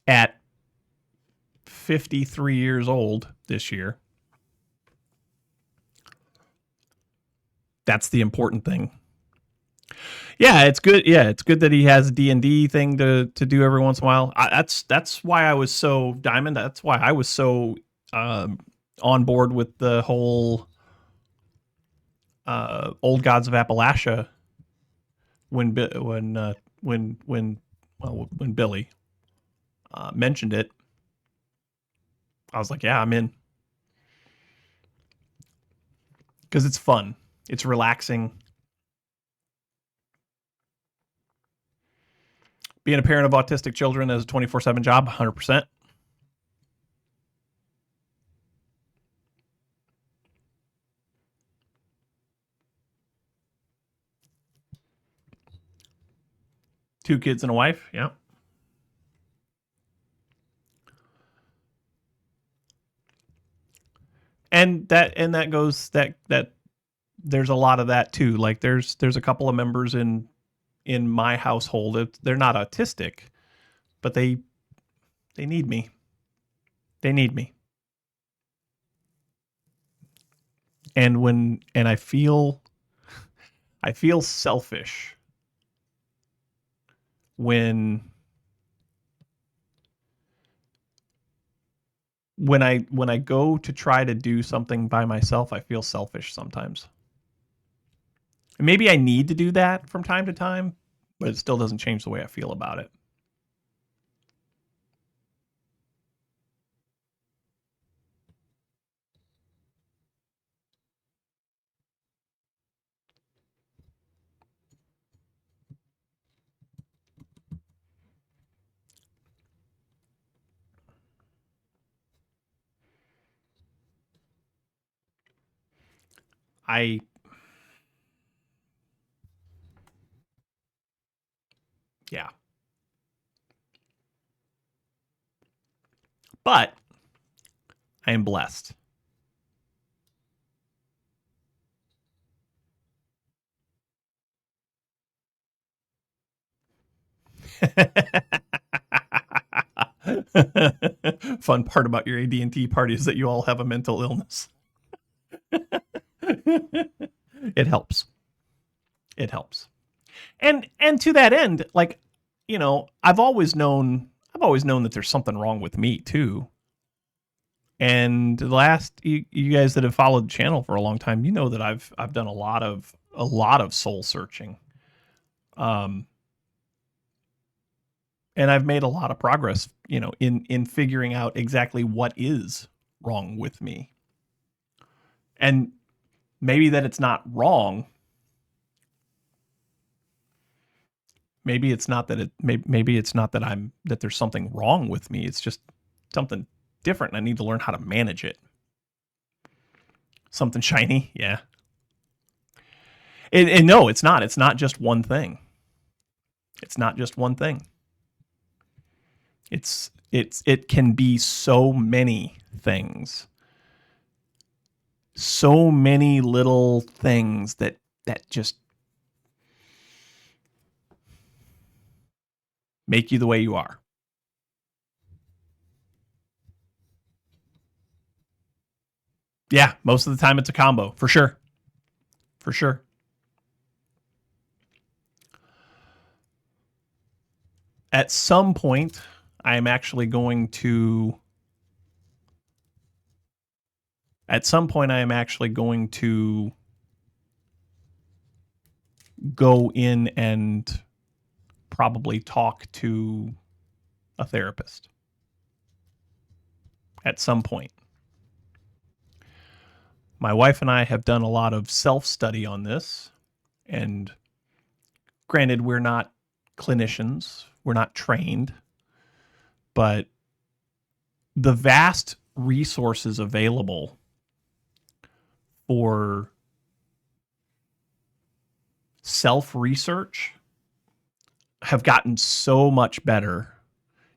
At 53 years old this year, that's the important thing. Yeah, it's good. Yeah, it's good that he has a D&D thing to do every once in a while. That's why I was so Diamond. That's why I was so on board with the whole Old Gods of Appalachia when Billy mentioned it. I was like, yeah, I'm in. Because it's fun. It's relaxing. Being a parent of autistic children is a 24/7 job, 100%. Two kids and a wife, yeah. And that goes that there's a lot of that too. Like there's a couple of members in my household. They're not autistic, but they need me. They need me. And I feel selfish when I go to try to do something by myself. I feel selfish sometimes. And maybe I need to do that from time to time, but it still doesn't change the way I feel about it. Yeah. But I am blessed. Fun part about your AD&T party is that you all have a mental illness. It helps. It helps. And to that end, like, you know, I've always known that there's something wrong with me too. And the last you guys that have followed the channel for a long time, you know that I've done a lot of soul searching. And I've made a lot of progress, you know, in figuring out exactly what is wrong with me. And maybe that it's not wrong. Maybe it's not that maybe it's not that there's something wrong with me. It's just something different. I need to learn how to manage it. Something shiny, yeah. And no, it's not. It's not just one thing. It's not just one thing. It can be so many things. So many little things that just make you the way you are. Yeah, most of the time it's a combo, for sure. For sure. At some point, I am actually going to go in and probably talk to a therapist. At some point. My wife and I have done a lot of self-study on this, and granted, we're not clinicians, we're not trained, but the vast resources available for self-research have gotten so much better.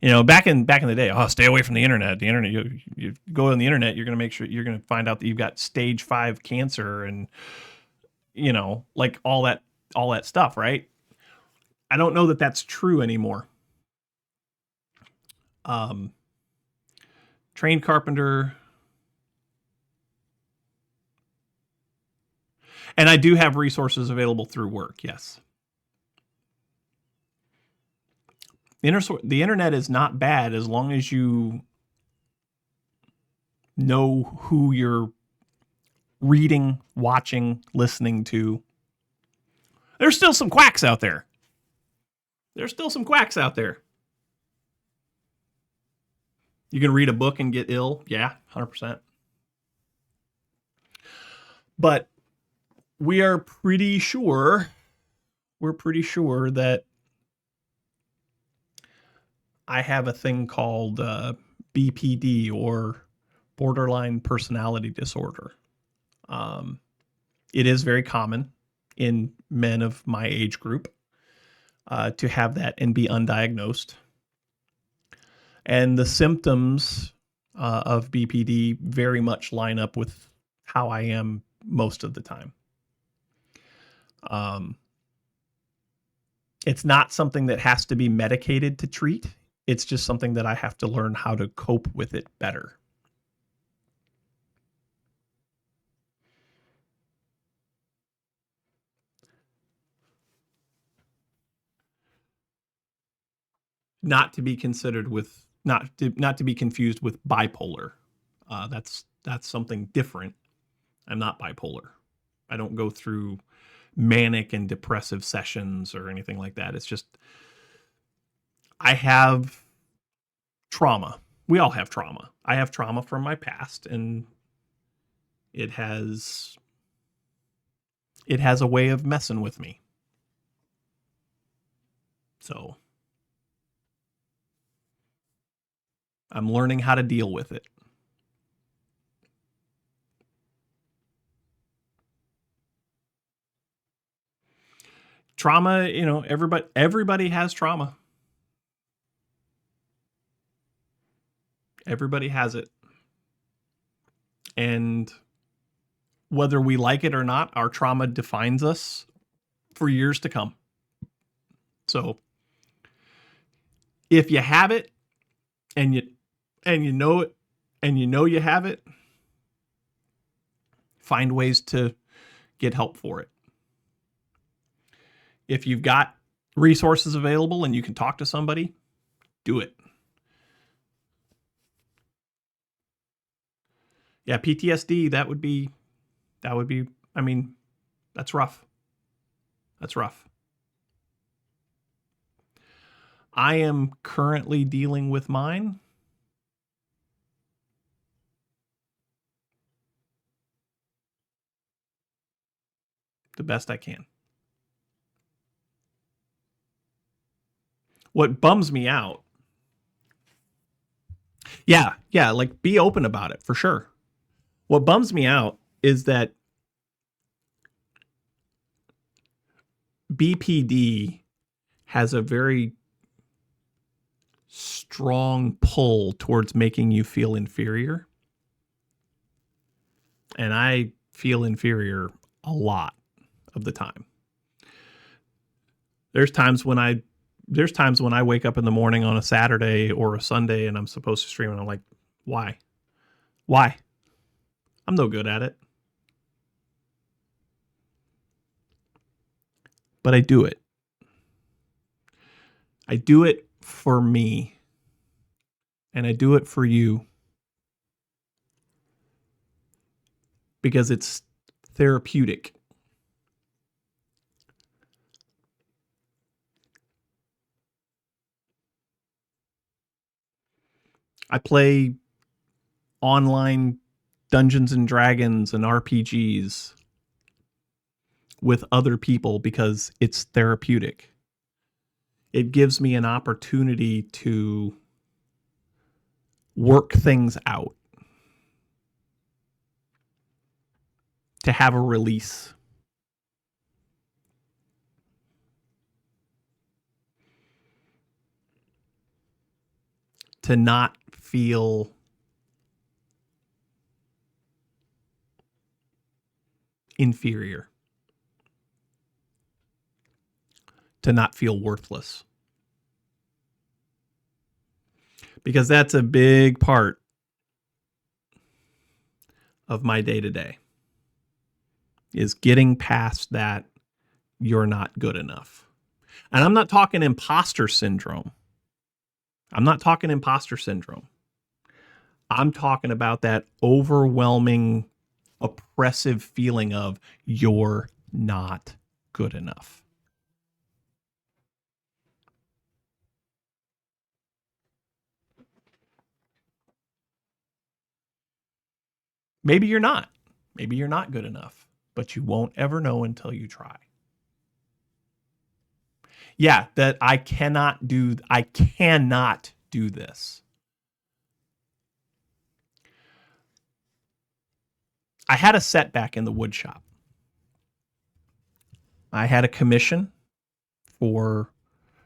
You know, back in the day, stay away from the internet. The internet, you go on the internet, you're going to make sure you're going to find out that you've got stage 5 cancer and, you know, like all that stuff, right? I don't know that that's true anymore. Trained carpenter. And I do have resources available through work, yes. The internet is not bad as long as you know who you're reading, watching, listening to. There's still some quacks out there. You can read a book and get ill. Yeah, 100%. But we're pretty sure that I have a thing called BPD, or borderline personality disorder. It is very common in men of my age group to have that and be undiagnosed. And the symptoms of BPD very much line up with how I am most of the time. It's not something that has to be medicated to treat. It's just something that I have to learn how to cope with it better. Not to be considered with, not to be confused with bipolar. That's something different. I'm not bipolar. I don't go through manic and depressive sessions or anything like that. It's just, I have trauma. We all have trauma. I have trauma from my past, and it has a way of messing with me. So I'm learning how to deal with it. Trauma, you know, everybody has trauma. Everybody has it. And whether we like it or not, our trauma defines us for years to come. So if you have it and you know it, and you know you have it, find ways to get help for it. If you've got resources available and you can talk to somebody, do it. Yeah, PTSD, that would be, I mean, that's rough. That's rough. I am currently dealing with mine. The best I can. What bums me out. Yeah, like be open about it for sure. What bums me out is that BPD has a very strong pull towards making you feel inferior. And I feel inferior a lot of the time. There's times when I wake up in the morning on a Saturday or a Sunday and I'm supposed to stream and I'm like, why? I'm no good at it. But I do it. I do it for me. And I do it for you. Because it's therapeutic. I play online Dungeons and Dragons and RPGs with other people because it's therapeutic. It gives me an opportunity to work things out, to have a release. To not feel inferior. To not feel worthless. Because that's a big part of my day-to-day. Is getting past that you're not good enough. And I'm not talking imposter syndrome. I'm talking about that overwhelming, oppressive feeling of you're not good enough. Maybe you're not. Maybe you're not good enough, but you won't ever know until you try. Yeah, that I cannot do this. I had a setback in the wood shop. I had a commission for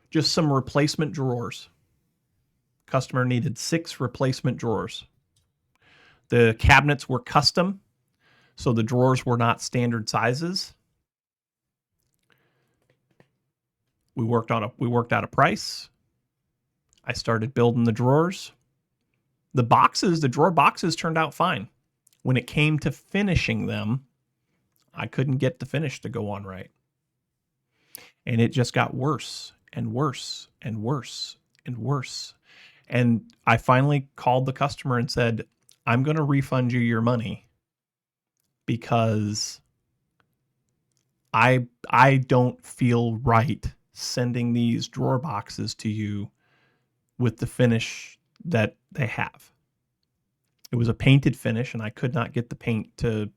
just some replacement drawers. Customer needed 6 replacement drawers. The cabinets were custom, so the drawers were not standard sizes. We worked out a price. I started building the drawers. The drawer boxes turned out fine. When it came to finishing them, I couldn't get the finish to go on right. And it just got worse and worse and worse and worse. And I finally called the customer and said, I'm going to refund you your money because I don't feel right sending these drawer boxes to you with the finish that they have. It was a painted finish, and I couldn't get the paint to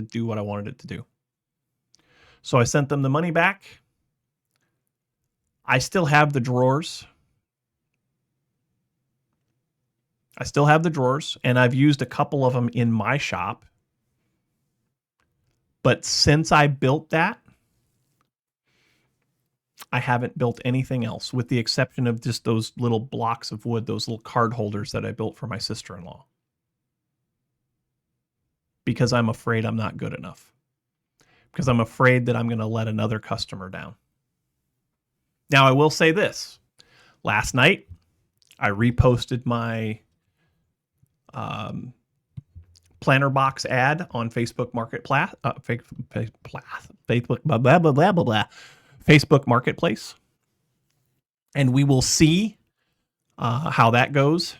do what I wanted it to do. So I sent them the money back. I still have the drawers. And I've used a couple of them in my shop. But since I built that, I haven't built anything else, with the exception of just those little blocks of wood, those little card holders that I built for my sister-in-law. Because I'm afraid I'm not good enough. Because I'm afraid that I'm going to let another customer down. Now, I will say this. Last night, I reposted my planner box ad on Facebook Marketplace. Facebook Marketplace. And we will see how that goes.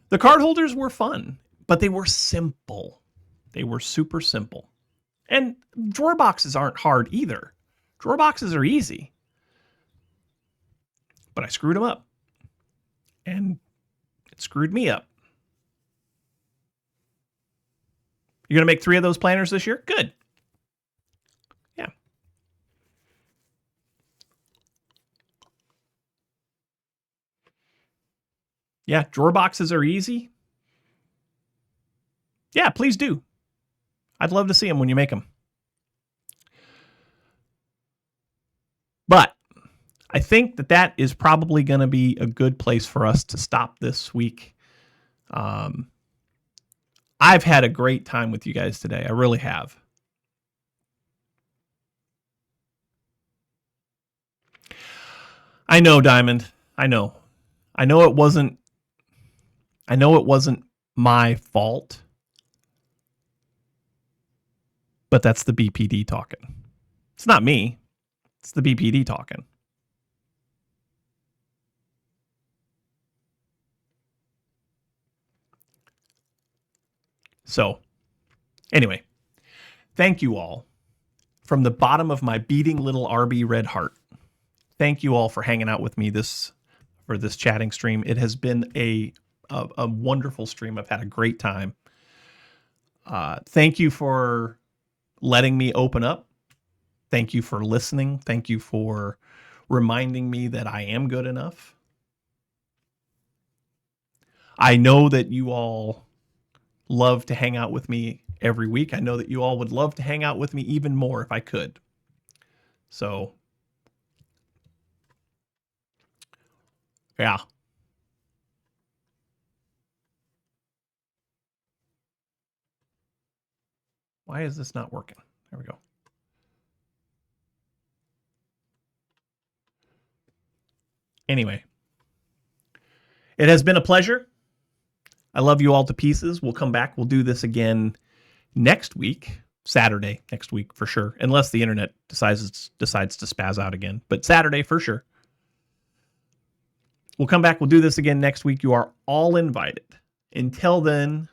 The card holders were fun, but they were simple. They were super simple. And drawer boxes aren't hard either. Drawer boxes are easy. But I screwed them up. And it screwed me up. You're going to make 3 of those planners this year? Good. Yeah. Yeah, drawer boxes are easy. Yeah, please do. I'd love to see them when you make them. But I think that is probably going to be a good place for us to stop this week. I've had a great time with you guys today. I really have. I know, Diamond. I know it wasn't my fault. But that's the BPD talking. It's not me. It's the BPD talking. So, anyway, thank you all from the bottom of my beating little RB red heart. Thank you all for hanging out with me for this chatting stream. It has been a wonderful stream. I've had a great time. Thank you for letting me open up. Thank you for listening. Thank you for reminding me that I am good enough. I know that you all love to hang out with me every week. I know that you all would love to hang out with me even more if I could. So, yeah. Why is this not working? There we go. Anyway, it has been a pleasure. I love you all to pieces. We'll come back. We'll do this again next week, Saturday next week for sure, unless the internet decides to spaz out again. But Saturday for sure. We'll come back. We'll do this again next week. You are all invited. Until then,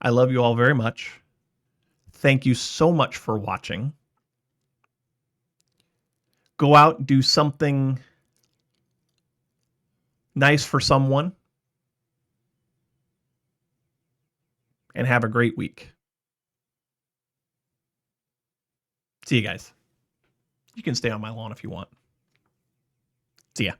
I love you all very much. Thank you so much for watching. Go out, do something nice for someone, and have a great week. See you guys. You can stay on my lawn if you want. See ya.